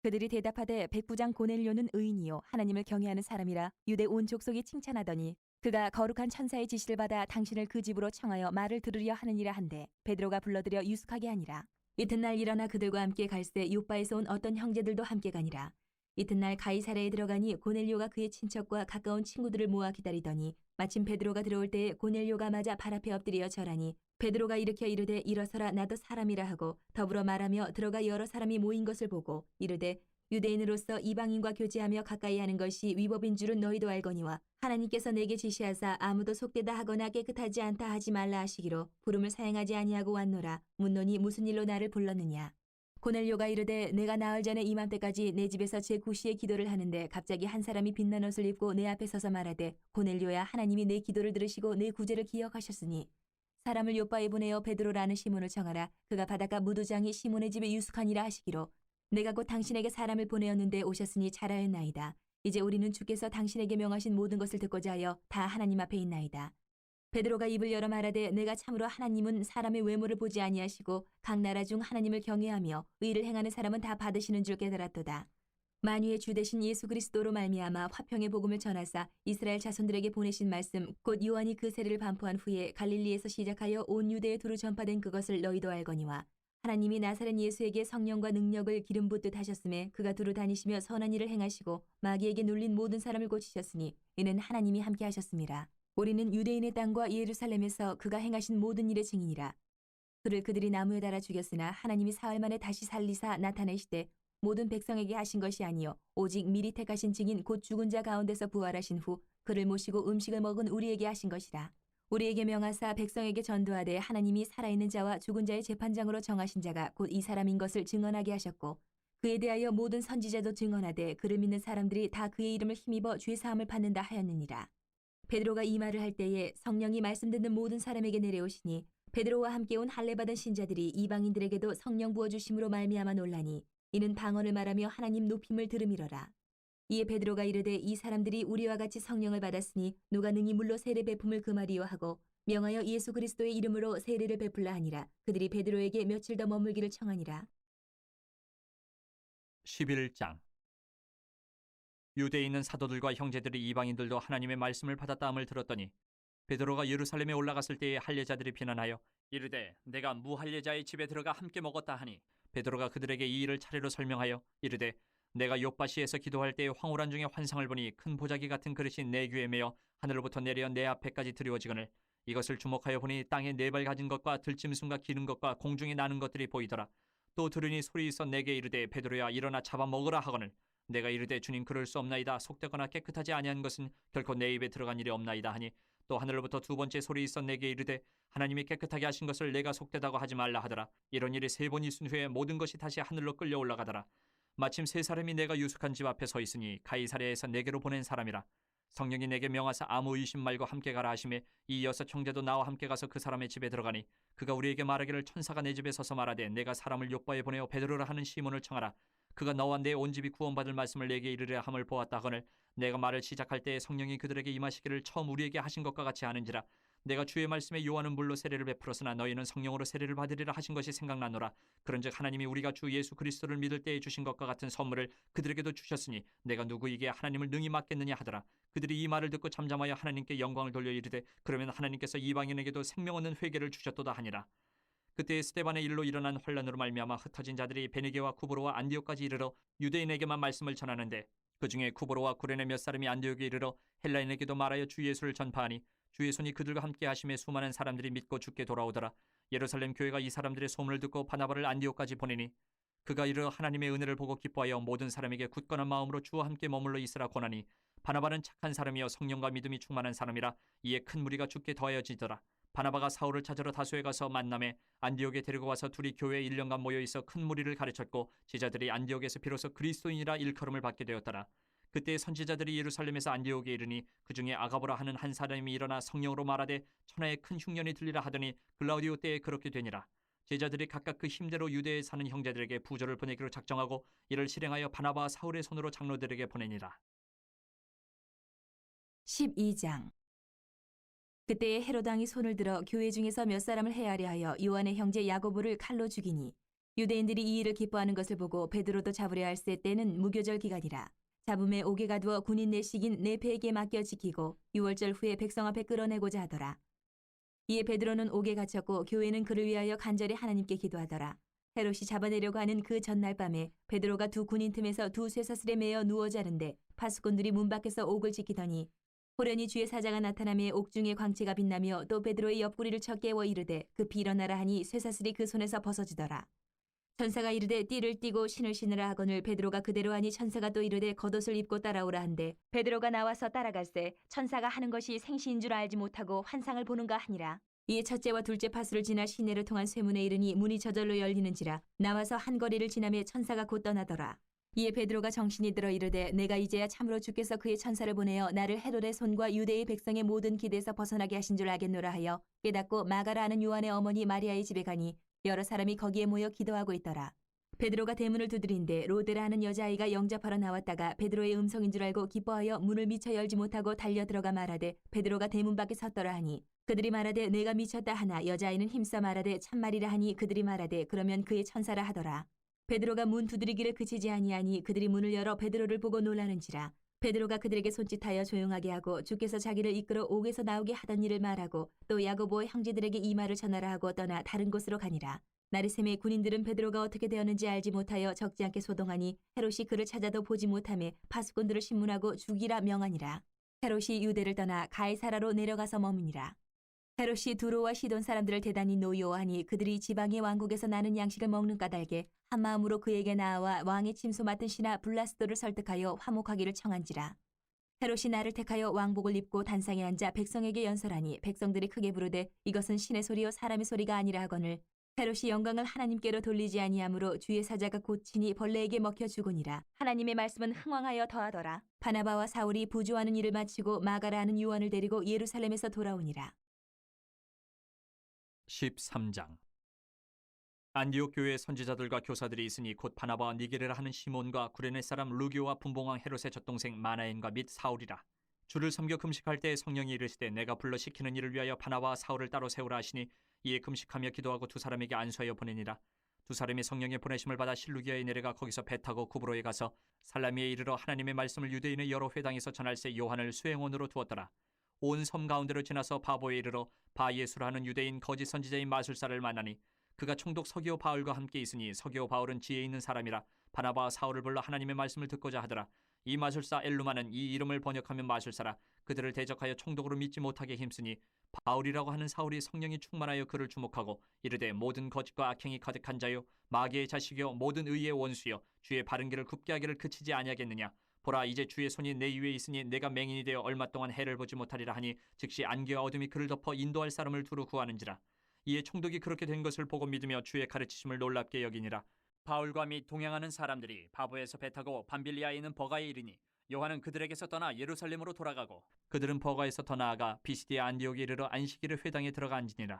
S4: 그들이 대답하되 백부장 고넬료는 의인이요 하나님을 경외하는 사람이라 유대 온 족속이 칭찬하더니 그가 거룩한 천사의 지시를 받아 당신을 그 집으로 청하여 말을 들으려 하느니라 한데 베드로가 불러들여 유숙하게 하니라. 이튿날 일어나 그들과 함께 갈새 요바에서 온 어떤 형제들도 함께 가니라. 이튿날 가이사랴에 들어가니 고넬료가 그의 친척과 가까운 친구들을 모아 기다리더니 마침 베드로가 들어올 때에 고넬료가 맞아 발 앞에 엎드려 절하니 베드로가 일으켜 이르되 일어서라 나도 사람이라 하고 더불어 말하며 들어가 여러 사람이 모인 것을 보고 이르되 유대인으로서 이방인과 교제하며 가까이 하는 것이 위법인 줄은 너희도 알거니와 하나님께서 내게 지시하사 아무도 속되다 하거나 깨끗하지 않다 하지 말라 하시기로 부름을 사행하지 아니하고 왔노라. 묻노니 무슨 일로 나를 불렀느냐. 고넬료가 이르되 내가 나흘 전에 이맘때까지 내 집에서 제9시에 기도를 하는데 갑자기 한 사람이 빛난 옷을 입고 내 앞에 서서 말하되 고넬료야 하나님이 내 기도를 들으시고 내 구제를 기억하셨으니 사람을 요바에 보내어 베드로라는 시몬을 청하라. 그가 바닷가 무두장이 시몬의 집에 유숙하니라 하시기로 내가 곧 당신에게 사람을 보내었는데 오셨으니 잘하였나이다. 이제 우리는 주께서 당신에게 명하신 모든 것을 듣고자 하여 다 하나님 앞에 있나이다. 베드로가 입을 열어 말하되 내가 참으로 하나님은 사람의 외모를 보지 아니하시고 각 나라 중 하나님을 경외하며 의를 행하는 사람은 다 받으시는 줄 깨달았도다. 만유의 주 되신 예수 그리스도로 말미암아 화평의 복음을 전하사 이스라엘 자손들에게 보내신 말씀 곧 요한이 그 세례를 반포한 후에 갈릴리에서 시작하여 온 유대에 두루 전파된 그것을 너희도 알거니와 하나님이 나사렛 예수에게 성령과 능력을 기름 붓듯 하셨음에 그가 두루 다니시며 선한 일을 행하시고 마귀에게 눌린 모든 사람을 고치셨으니 이는 하나님이 함께 하셨습니다. 우리는 유대인의 땅과 예루살렘에서 그가 행하신 모든 일의 증인이라. 그를 그들이 나무에 달아 죽였으나 하나님이 사흘 만에 다시 살리사 나타내시되 모든 백성에게 하신 것이 아니요 오직 미리 택하신 증인 곧 죽은 자 가운데서 부활하신 후 그를 모시고 음식을 먹은 우리에게 하신 것이라. 우리에게 명하사 백성에게 전도하되 하나님이 살아있는 자와 죽은 자의 재판장으로 정하신 자가 곧 이 사람인 것을 증언하게 하셨고 그에 대하여 모든 선지자도 증언하되 그를 믿는 사람들이 다 그의 이름을 힘입어 죄 사함을 받는다 하였느니라. 베드로가 이 말을 할 때에 성령이 말씀 듣는 모든 사람에게 내려오시니 베드로와 함께 온 할례 받은 신자들이 이방인들에게도 성령 부어 주심으로 말미암아 놀라니 이는 방언을 말하며 하나님 높임을 들음이러라. 이에 베드로가 이르되 이 사람들이 우리와 같이 성령을 받았으니 누가 능히 물로 세례 베품을 금하리요 하고 명하여 예수 그리스도의 이름으로 세례를 베풀라 하니라. 그들이 베드로에게 며칠 더 머물기를 청하니라.
S3: 11장. 유대에 있는 사도들과 형제들이 이방인들도 하나님의 말씀을 받았다함을 들었더니 베드로가 예루살렘에 올라갔을 때에 할례자들이 비난하여 이르되 내가 무할례자의 집에 들어가 함께 먹었다 하니 베드로가 그들에게 이 일을 차례로 설명하여 이르되 내가 욥바시에서 기도할 때에 황홀한 중에 환상을 보니 큰 보자기 같은 그릇이 내 귀에 매어 하늘로부터 내려 내 앞에까지 드리워지거늘 이것을 주목하여 보니 땅에 네 발 가진 것과 들짐승과 기는 것과 공중에 나는 것들이 보이더라. 또 들으니 소리 있어 내게 이르되 베드로야 일어나 잡아 먹으라 하거늘 내가 이르되 주님 그럴 수 없나이다. 속되거나 깨끗하지 아니한 것은 결코 내 입에 들어간 일이 없나이다 하니 또 하늘로부터 두 번째 소리 있어 내게 이르되 하나님이 깨끗하게 하신 것을 내가 속되다고 하지 말라 하더라. 이런 일이 세 번 있은 후에 모든 것이 다시 하늘로 끌려 올라가더라. 마침 세 사람이 내가 유숙한 집 앞에 서 있으니 가이사랴에서 내게로 보낸 사람이라. 성령이 내게 명하사 아무 의심 말고 함께 가라 하시매 이 여섯 형제도 나와 함께 가서 그 사람의 집에 들어가니 그가 우리에게 말하기를 천사가 내 집에 서서 말하되 내가 사람을 욥바에 보내어 베드로라 하는 시몬을 청하라. 그가 너와 내 온 집이 구원받을 말씀을 내게 이르려 함을 보았다 하거늘 내가 말을 시작할 때에 성령이 그들에게 임하시기를 처음 우리에게 하신 것과 같이 하는지라. 내가 주의 말씀에 요한은 물로 세례를 베풀었으나 너희는 성령으로 세례를 받으리라 하신 것이 생각나노라. 그런즉 하나님이 우리가 주 예수 그리스도를 믿을 때에 주신 것과 같은 선물을 그들에게도 주셨으니 내가 누구에게 하나님을 능히 맡겠느냐 하더라. 그들이 이 말을 듣고 잠잠하여 하나님께 영광을 돌려 이르되 그러면 하나님께서 이방인에게도 생명 얻는 회개를 주셨도다 하니라. 그때 스데반의 일로 일어난 혼란으로 말미암아 흩어진 자들이 베니게와 구브로와 안디옥까지 이르러 유대인에게만 말씀을 전하는데 그중에 구브로와 구레네 몇 사람이 안디옥에 이르러 헬라인에게도 말하여 주 예수를 전파하니 주의 손이 그들과 함께 하심에 수많은 사람들이 믿고 주께 돌아오더라. 예루살렘 교회가 이 사람들의 소문을 듣고 바나바를 안디옥까지 보내니 그가 이르러 하나님의 은혜를 보고 기뻐하여 모든 사람에게 굳건한 마음으로 주와 함께 머물러 있으라 권하니 바나바는 착한 사람이여 성령과 믿음이 충만한 사람이라. 이에 큰 무리가 주께 더하여지더라. 바나바가 사울을 찾으러 다소에 가서 만남에 안디옥에 데리고 와서 둘이 교회에 1년간 모여 있어 큰 무리를 가르쳤고 제자들이 안디옥에서 비로소 그리스도인이라 일컬음을 받게 되었더라. 그때 선지자들이 예루살렘에서 안디옥에 이르니 그중에 아가보라 하는 한 사람이 일어나 성령으로 말하되 천하에 큰 흉년이 들리라 하더니 글라우디오 때에 그렇게 되니라. 제자들이 각각 그 힘대로 유대에 사는 형제들에게 부조를 보내기로 작정하고 이를 실행하여 바나바와 사울의 손으로 장로들에게 보내니라.
S4: 12장. 그때에 헤롯 왕이 손을 들어 교회 중에서 몇 사람을 해하려 하여 요한의 형제 야고보를 칼로 죽이니 유대인들이 이 일을 기뻐하는 것을 보고 베드로도 잡으려 할세 때는 무교절 기간이라. 잡음에 옥에 가두어 군인 내식인 네페에게 맡겨 지키고 6월절 후에 백성 앞에 끌어내고자 하더라. 이에 베드로는 옥에 갇혔고 교회는 그를 위하여 간절히 하나님께 기도하더라. 헤롯이 잡아내려고 하는 그 전날 밤에 베드로가 두 군인 틈에서 두 쇠사슬에 매어 누워 자는데 파수꾼들이 문 밖에서 옥을 지키더니 호련히 주의 사자가 나타나며 옥중에 광채가 빛나며 또 베드로의 옆구리를 쳐 깨워 이르되 급히 일어나라 하니 쇠사슬이 그 손에서 벗어지더라. 천사가 이르되 띠를 띠고 신을 신으라 하거늘 베드로가 그대로 하니 천사가 또 이르되 겉옷을 입고 따라오라 한데
S2: 베드로가 나와서 따라갈새 천사가 하는 것이 생시인 줄 알지 못하고 환상을 보는가 하니라.
S4: 이에 첫째와 둘째 파수를 지나 시내를 통한 쇠문에 이르니 문이 저절로 열리는지라. 나와서 한 거리를 지나며 천사가 곧 떠나더라. 이에 베드로가 정신이 들어 이르되 내가 이제야 참으로 주께서 그의 천사를 보내어 나를 헤롯의 손과 유대의 백성의 모든 기대에서 벗어나게 하신 줄 알겠노라 하여 깨닫고 마가라 하는 요한의 어머니 마리아의 집에 가니 여러 사람이 거기에 모여 기도하고 있더라. 베드로가 대문을 두드린데 로데라 하는 여자아이가 영접하러 나왔다가 베드로의 음성인 줄 알고 기뻐하여 문을 미처 열지 못하고 달려 들어가 말하되 베드로가 대문 밖에 섰더라 하니 그들이 말하되 내가 미쳤다 하나 여자아이는 힘써 말하되 참말이라 하니 그들이 말하되 그러면 그의 천사라 하더라. 베드로가 문 두드리기를 그치지 아니하니 그들이 문을 열어 베드로를 보고 놀라는지라. 베드로가 그들에게 손짓하여 조용하게 하고 주께서 자기를 이끌어 옥에서 나오게 하던 일을 말하고 또 야고보의 형제들에게 이 말을 전하라 하고 떠나 다른 곳으로 가니라. 나르셈의 군인들은 베드로가 어떻게 되었는지 알지 못하여 적지 않게 소동하니 헤롯이 그를 찾아도 보지 못하며 파수꾼들을 신문하고 죽이라 명하니라. 헤롯이 유대를 떠나 가이사라로 내려가서 머무니라. 헤롯이 두로와 시돈 사람들을 대단히 노여워하니 그들이 지방의 왕국에서 나는 양식을 먹는 까닭에 한 마음으로 그에게 나아와 왕의 침소 맡은 신하 블라스도를 설득하여 화목하기를 청한지라. 헤롯이 나를 택하여 왕복을 입고 단상에 앉아 백성에게 연설하니 백성들이 크게 부르되 이것은 신의 소리요 사람의 소리가 아니라 하거늘 헤롯이 영광을 하나님께로 돌리지 아니하므로 주의 사자가 곧친이 벌레에게 먹혀 죽으니라.
S2: 하나님의 말씀은 흥왕하여 더하더라.
S4: 바나바와 사울이 부조하는 일을 마치고 마가라하는 요한을 데리고 예루살렘에서 돌아오니라.
S3: 13장. 안디옥 교회에 선지자들과 교사들이 있으니 곧 바나바와 니게르라 하는 시몬과 구레네 사람 루기오와 분봉왕 헤롯의 젖동생 마나엔과 및 사울이라. 주를 섬겨 금식할 때에 성령이 이르시되 내가 불러 시키는 일을 위하여 바나바와 사울을 따로 세우라 하시니 이에 금식하며 기도하고 두 사람에게 안수하여 보내니라. 두 사람이 성령의 보내심을 받아 실루기아에 내려가 거기서 배 타고 구브로에 가서 살라미에 이르러 하나님의 말씀을 유대인의 여러 회당에서 전할새 요한을 수행원으로 두었더라. 온 섬 가운데로 지나서 바보에 이르러 바예수라 하는 유대인 거짓 선지자인 마술사를 만나니 그가 총독 서기오 바울과 함께 있으니 서기오 바울은 지혜 있는 사람이라 바나바와 사울을 불러 하나님의 말씀을 듣고자 하더라. 이 마술사 엘루마는 이 이름을 번역하면 마술사라. 그들을 대적하여 총독으로 믿지 못하게 힘쓰니 바울이라고 하는 사울이 성령이 충만하여 그를 주목하고 이르되 모든 거짓과 악행이 가득한 자요 마귀의 자식이요 모든 의의 원수요 주의 바른 길을 굽게 하기를 그치지 아니하겠느냐. 보라 이제 주의 손이 내 위에 있으니 내가 맹인이 되어 얼마 동안 해를 보지 못하리라 하니 즉시 안개와 어둠이 그를 덮어 인도할 사람을 두루 구하는지라. 이에 총독이 그렇게 된 것을 보고 믿으며 주의 가르치심을 놀랍게 여기니라. 바울과 및 동행하는 사람들이 바보에서 배 타고 밤빌리아에 있는 버가에 이르니 요한은 그들에게서 떠나 예루살렘으로 돌아가고 그들은 버가에서 더 나아가 비시디아 안디옥에 이르러 안식일의 회당에 들어가 앉으니라.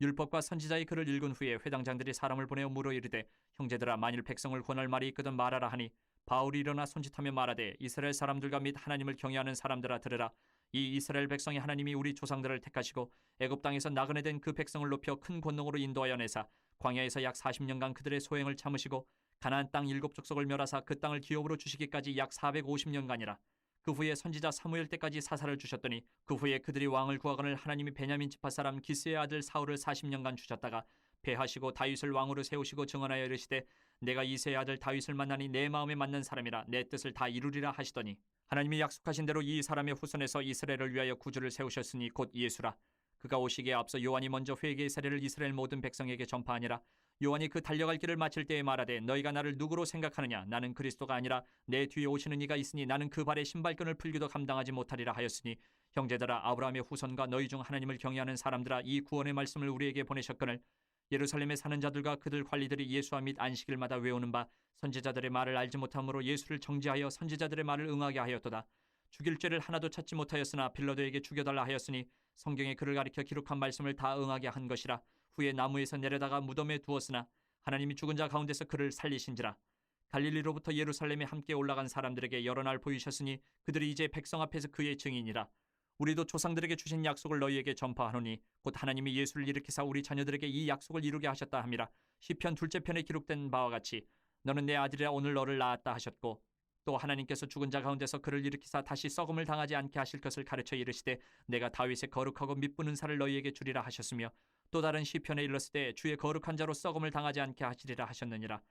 S3: 율법과 선지자의 글을 읽은 후에 회당장들이 사람을 보내어 물어 이르되 형제들아 만일 백성을 권할 말이 있거든 말하라 하니 바울이 일어나 손짓하며 말하되 이스라엘 사람들과 및 하나님을 경외하는 사람들아 들으라. 이 이스라엘 백성이 하나님이 우리 조상들을 택하시고 애굽 땅에서 나그네 된 그 백성을 높여 큰 권능으로 인도하여 내사 광야에서 약 40년간 그들의 소행을 참으시고 가나안 땅 7족속을 멸하사 그 땅을 기업으로 주시기까지 약 450년간이라. 그 후에 선지자 사무엘 때까지 사사를 주셨더니 그 후에 그들이 왕을 구하거늘 하나님이 베냐민 지파 사람 기스의 아들 사울을 40년간 주셨다가 패하시고 다윗을 왕으로 세우시고 증언하여 이르시되 내가 이새의 아들 다윗을 만나니 내 마음에 맞는 사람이라 내 뜻을 다 이루리라 하시더니 하나님이 약속하신 대로 이 사람의 후손에서 이스라엘을 위하여 구주를 세우셨으니 곧 예수라. 그가 오시기에 앞서 요한이 먼저 회개의 세례를 이스라엘 모든 백성에게 전파하니라. 요한이 그 달려갈 길을 마칠 때에 말하되 너희가 나를 누구로 생각하느냐. 나는 그리스도가 아니라 내 뒤에 오시는 이가 있으니 나는 그 발에 신발끈을 풀기도 감당하지 못하리라 하였으니 형제들아 아브라함의 후손과 너희 중 하나님을 경외하는 사람들아 이 구원의 말씀을 우리에게 보내셨거늘 예루살렘에 사는 자들과 그들 관리들이 예수와 및 안식일마다 외우는 바 선지자들의 말을 알지 못함으로 예수를 정죄하여 선지자들의 말을 응하게 하였도다. 죽일 죄를 하나도 찾지 못하였으나 빌라도에게 죽여달라 하였으니 성경에 그를 가리켜 기록한 말씀을 다 응하게 한 것이라. 후에 나무에서 내려다가 무덤에 두었으나 하나님이 죽은 자 가운데서 그를 살리신지라. 갈릴리로부터 예루살렘에 함께 올라간 사람들에게 여러 날 보이셨으니 그들이 이제 백성 앞에서 그의 증인이라. 우리도 조상들에게 주신 약속을 너희에게 전파하노니 곧 하나님이 예수를 일으키사 우리 자녀들에게 이 약속을 이루게 하셨다 함이라. 시편 둘째 편에 기록된 바와 같이 너는 내 아들이라 오늘 너를 낳았다 하셨고 또 하나님께서 죽은 자 가운데서 그를 일으키사 다시 썩음을 당하지 않게 하실 것을 가르쳐 이르시되 내가 다윗의 거룩하고 mid부는 살을 너희에게 주리라 하셨으며 또 다른 시편에 일렀으되 주의 거룩한 자로 썩음을 당하지 않게 하시리라 하셨느니라.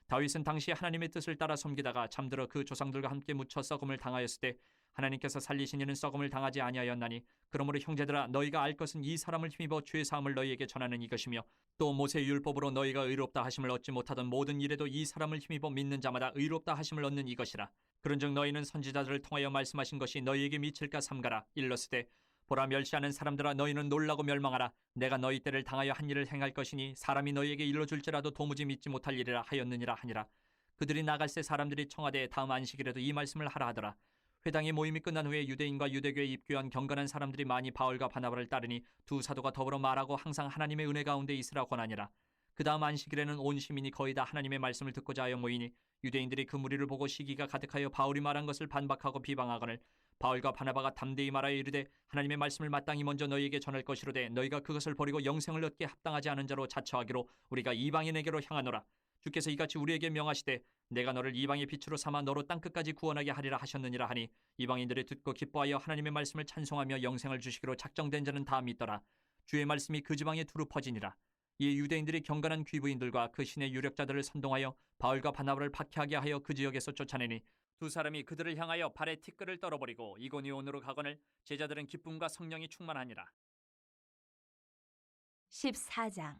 S3: 다윗은 당시 하나님의 뜻을 따라 섬기다가 잠들어 그 조상들과 함께 묻혀 썩음을 당하였을 때 하나님께서 살리신 이는 썩음을 당하지 아니하였나니 그러므로 형제들아 너희가 알 것은 이 사람을 힘입어 죄 사함을 너희에게 전하는 이것이며 또 모세의 율법으로 너희가 의롭다 하심을 얻지 못하던 모든 일에도 이 사람을 힘입어 믿는 자마다 의롭다 하심을 얻는 이것이라. 그런즉 너희는 선지자들을 통하여 말씀하신 것이 너희에게 미칠까 삼가라. 일렀으되 보라 멸시하는 사람들아 너희는 놀라고 멸망하라. 내가 너희 때를 당하여 한 일을 행할 것이니 사람이 너희에게 일러줄지라도 도무지 믿지 못할 일이라 하였느니라 하니라. 그들이 나갈새 사람들이 청하되 다음 안식일에도 이 말씀을 하라 하더라. 회당의 모임이 끝난 후에 유대인과 유대교에 입교한 경건한 사람들이 많이 바울과 바나바를 따르니 두 사도가 더불어 말하고 항상 하나님의 은혜 가운데 있으라 권하니라. 그 다음 안식일에는 온 시민이 거의 다 하나님의 말씀을 듣고자 하여 모이니 유대인들이 그 무리를 보고 시기가 가득하여 바울이 말한 것을 반박하고 비방하거늘 바울과 바나바가 담대히 말하여 이르되 하나님의 말씀을 마땅히 먼저 너희에게 전할 것이로되 너희가 그것을 버리고 영생을 얻게 합당하지 않은 자로 자처하기로 우리가 이방인에게로 향하노라. 주께서 이같이 우리에게 명하시되 내가 너를 이방의 빛으로 삼아 너로 땅끝까지 구원하게 하리라 하셨느니라 하니 이방인들이 듣고 기뻐하여 하나님의 말씀을 찬송하며 영생을 주시기로 작정된 자는 다 믿더라. 주의 말씀이 그 지방에 두루 퍼지니라. 이에 유대인들이 경건한 귀부인들과 그 신의 유력자들을 선동하여 바울과 바나바를 박해하게 하여 그 지역에서 쫓아내니 두 사람이 그들을 향하여 발에 티끌을 떨어버리고 이고니온으로 가거늘 제자들은 기쁨과 성령이 충만하니라.
S2: 14장.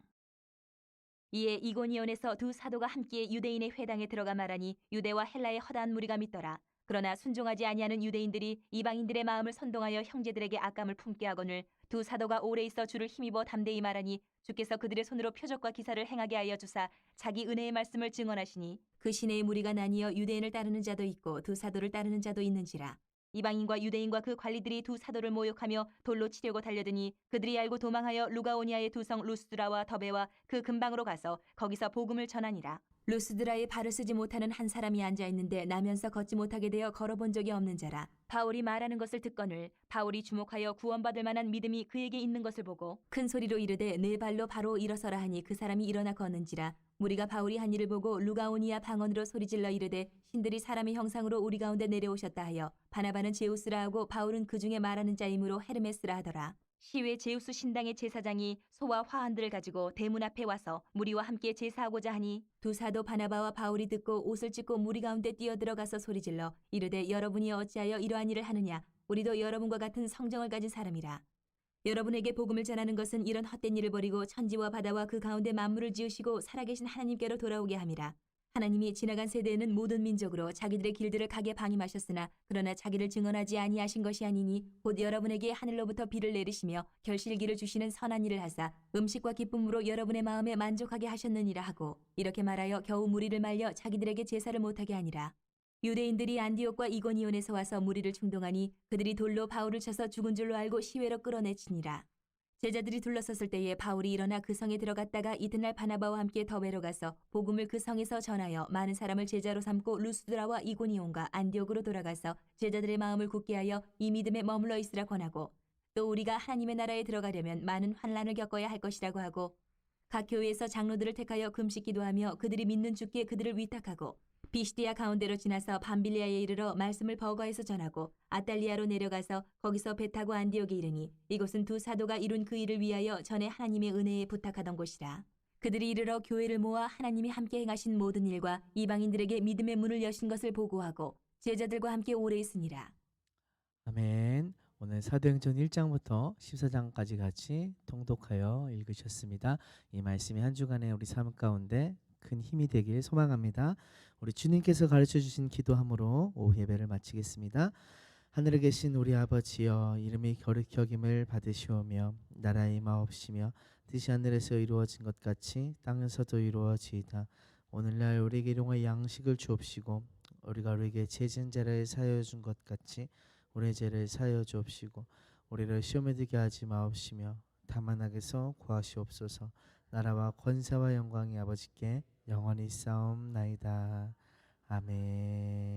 S2: 이에 이고니온에서 두 사도가 함께 유대인의 회당에 들어가 말하니 유대와 헬라의 허다한 무리가 믿더라. 그러나 순종하지 아니하는 유대인들이 이방인들의 마음을 선동하여 형제들에게 악감을 품게 하거늘 두 사도가 오래 있어 주를 힘입어 담대히 말하니 주께서 그들의 손으로 표적과 기사를 행하게 하여 주사 자기 은혜의 말씀을 증언하시니
S4: 그 시내의 무리가 나뉘어 유대인을 따르는 자도 있고 두 사도를 따르는 자도 있는지라.
S2: 이방인과 유대인과 그 관리들이 두 사도를 모욕하며 돌로 치려고 달려드니 그들이 알고 도망하여 루가오니아의 두 성 루스드라와 더베와 그 근방으로 가서 거기서 복음을 전하니라.
S4: 루스드라에 발을 쓰지 못하는 한 사람이 앉아 있는데 나면서 걷지 못하게 되어 걸어본 적이 없는 자라.
S2: 바울이 말하는 것을 듣거늘 바울이 주목하여 구원받을 만한 믿음이 그에게 있는 것을 보고
S4: 큰 소리로 이르되 네 발로 바로 일어서라 하니 그 사람이 일어나 걷는지라. 무리가 바울이 한 일을 보고 루가오니아 방언으로 소리질러 이르되 신들이 사람의 형상으로 우리 가운데 내려오셨다 하여 바나바는 제우스라 하고 바울은 그 중에 말하는 자이므로 헤르메스라 하더라.
S2: 시외 제우스 신당의 제사장이 소와 화환들을 가지고 대문 앞에 와서 무리와 함께 제사하고자 하니
S4: 두 사도 바나바와 바울이 듣고 옷을 찢고 무리 가운데 뛰어들어가서 소리질러 이르되 여러분이 어찌하여 이러한 일을 하느냐. 우리도 여러분과 같은 성정을 가진 사람이라. 여러분에게 복음을 전하는 것은 이런 헛된 일을 버리고 천지와 바다와 그 가운데 만물을 지으시고 살아계신 하나님께로 돌아오게 함이라. 하나님이 지나간 세대에는 모든 민족으로 자기들의 길들을 가게 방임하셨으나 그러나 자기를 증언하지 아니하신 것이 아니니 곧 여러분에게 하늘로부터 비를 내리시며 결실기를 주시는 선한 일을 하사 음식과 기쁨으로 여러분의 마음에 만족하게 하셨느니라 하고 이렇게 말하여 겨우 무리를 말려 자기들에게 제사를 못하게 하니라. 유대인들이 안디옥과 이고니온에서 와서 무리를 충동하니 그들이 돌로 바울을 쳐서 죽은 줄로 알고 시외로 끌어내치니라. 제자들이 둘러섰을 때에 바울이 일어나 그 성에 들어갔다가 이튿날 바나바와 함께 더베로 가서 복음을 그 성에서 전하여 많은 사람을 제자로 삼고 루스드라와 이고니온과 안디옥으로 돌아가서 제자들의 마음을 굳게 하여 이 믿음에 머물러 있으라 권하고 또 우리가 하나님의 나라에 들어가려면 많은 환난을 겪어야 할 것이라고 하고 각 교회에서 장로들을 택하여 금식 기도하며 그들이 믿는 주께 그들을 위탁하고 비시디아 가운데로 지나서 밤빌리아에 이르러 말씀을 버거에서 전하고 아탈리아로 내려가서 거기서 배 타고 안디옥에 이르니 이곳은 두 사도가 이룬 그 일을 위하여 전에 하나님의 은혜에 부탁하던 곳이라. 그들이 이르러 교회를 모아 하나님이 함께 행하신 모든 일과 이방인들에게 믿음의 문을 여신 것을 보고하고 제자들과 함께 오래 있으니라.
S1: 아멘. 오늘 사도행전 1장부터 14장까지 같이 통독하여 읽으셨습니다. 이 말씀이 한 주간의 우리 삶 가운데 큰 힘이 되길 소망합니다. 우리 주님께서 가르쳐 주신 기도함으로 오후 예배를 마치겠습니다. 하늘에 계신 우리 아버지여, 이름이 거룩히 여김을 받으시오며 나라의 마옵시며 뜻이 하늘에서 이루어진 것 같이 땅에서도 이루어지이다. 오늘날 우리에게 일용할 양식을 주옵시고 우리가 우리에게 죄 지은 자를 사하여 준 것 같이 우리의 죄를 사하여 주옵시고 우리를 시험에 들게 하지 마옵시며 다만 악에서 구하시옵소서. 나라와 권세와 영광이 아버지께 영원히 싸움나이다. 아멘.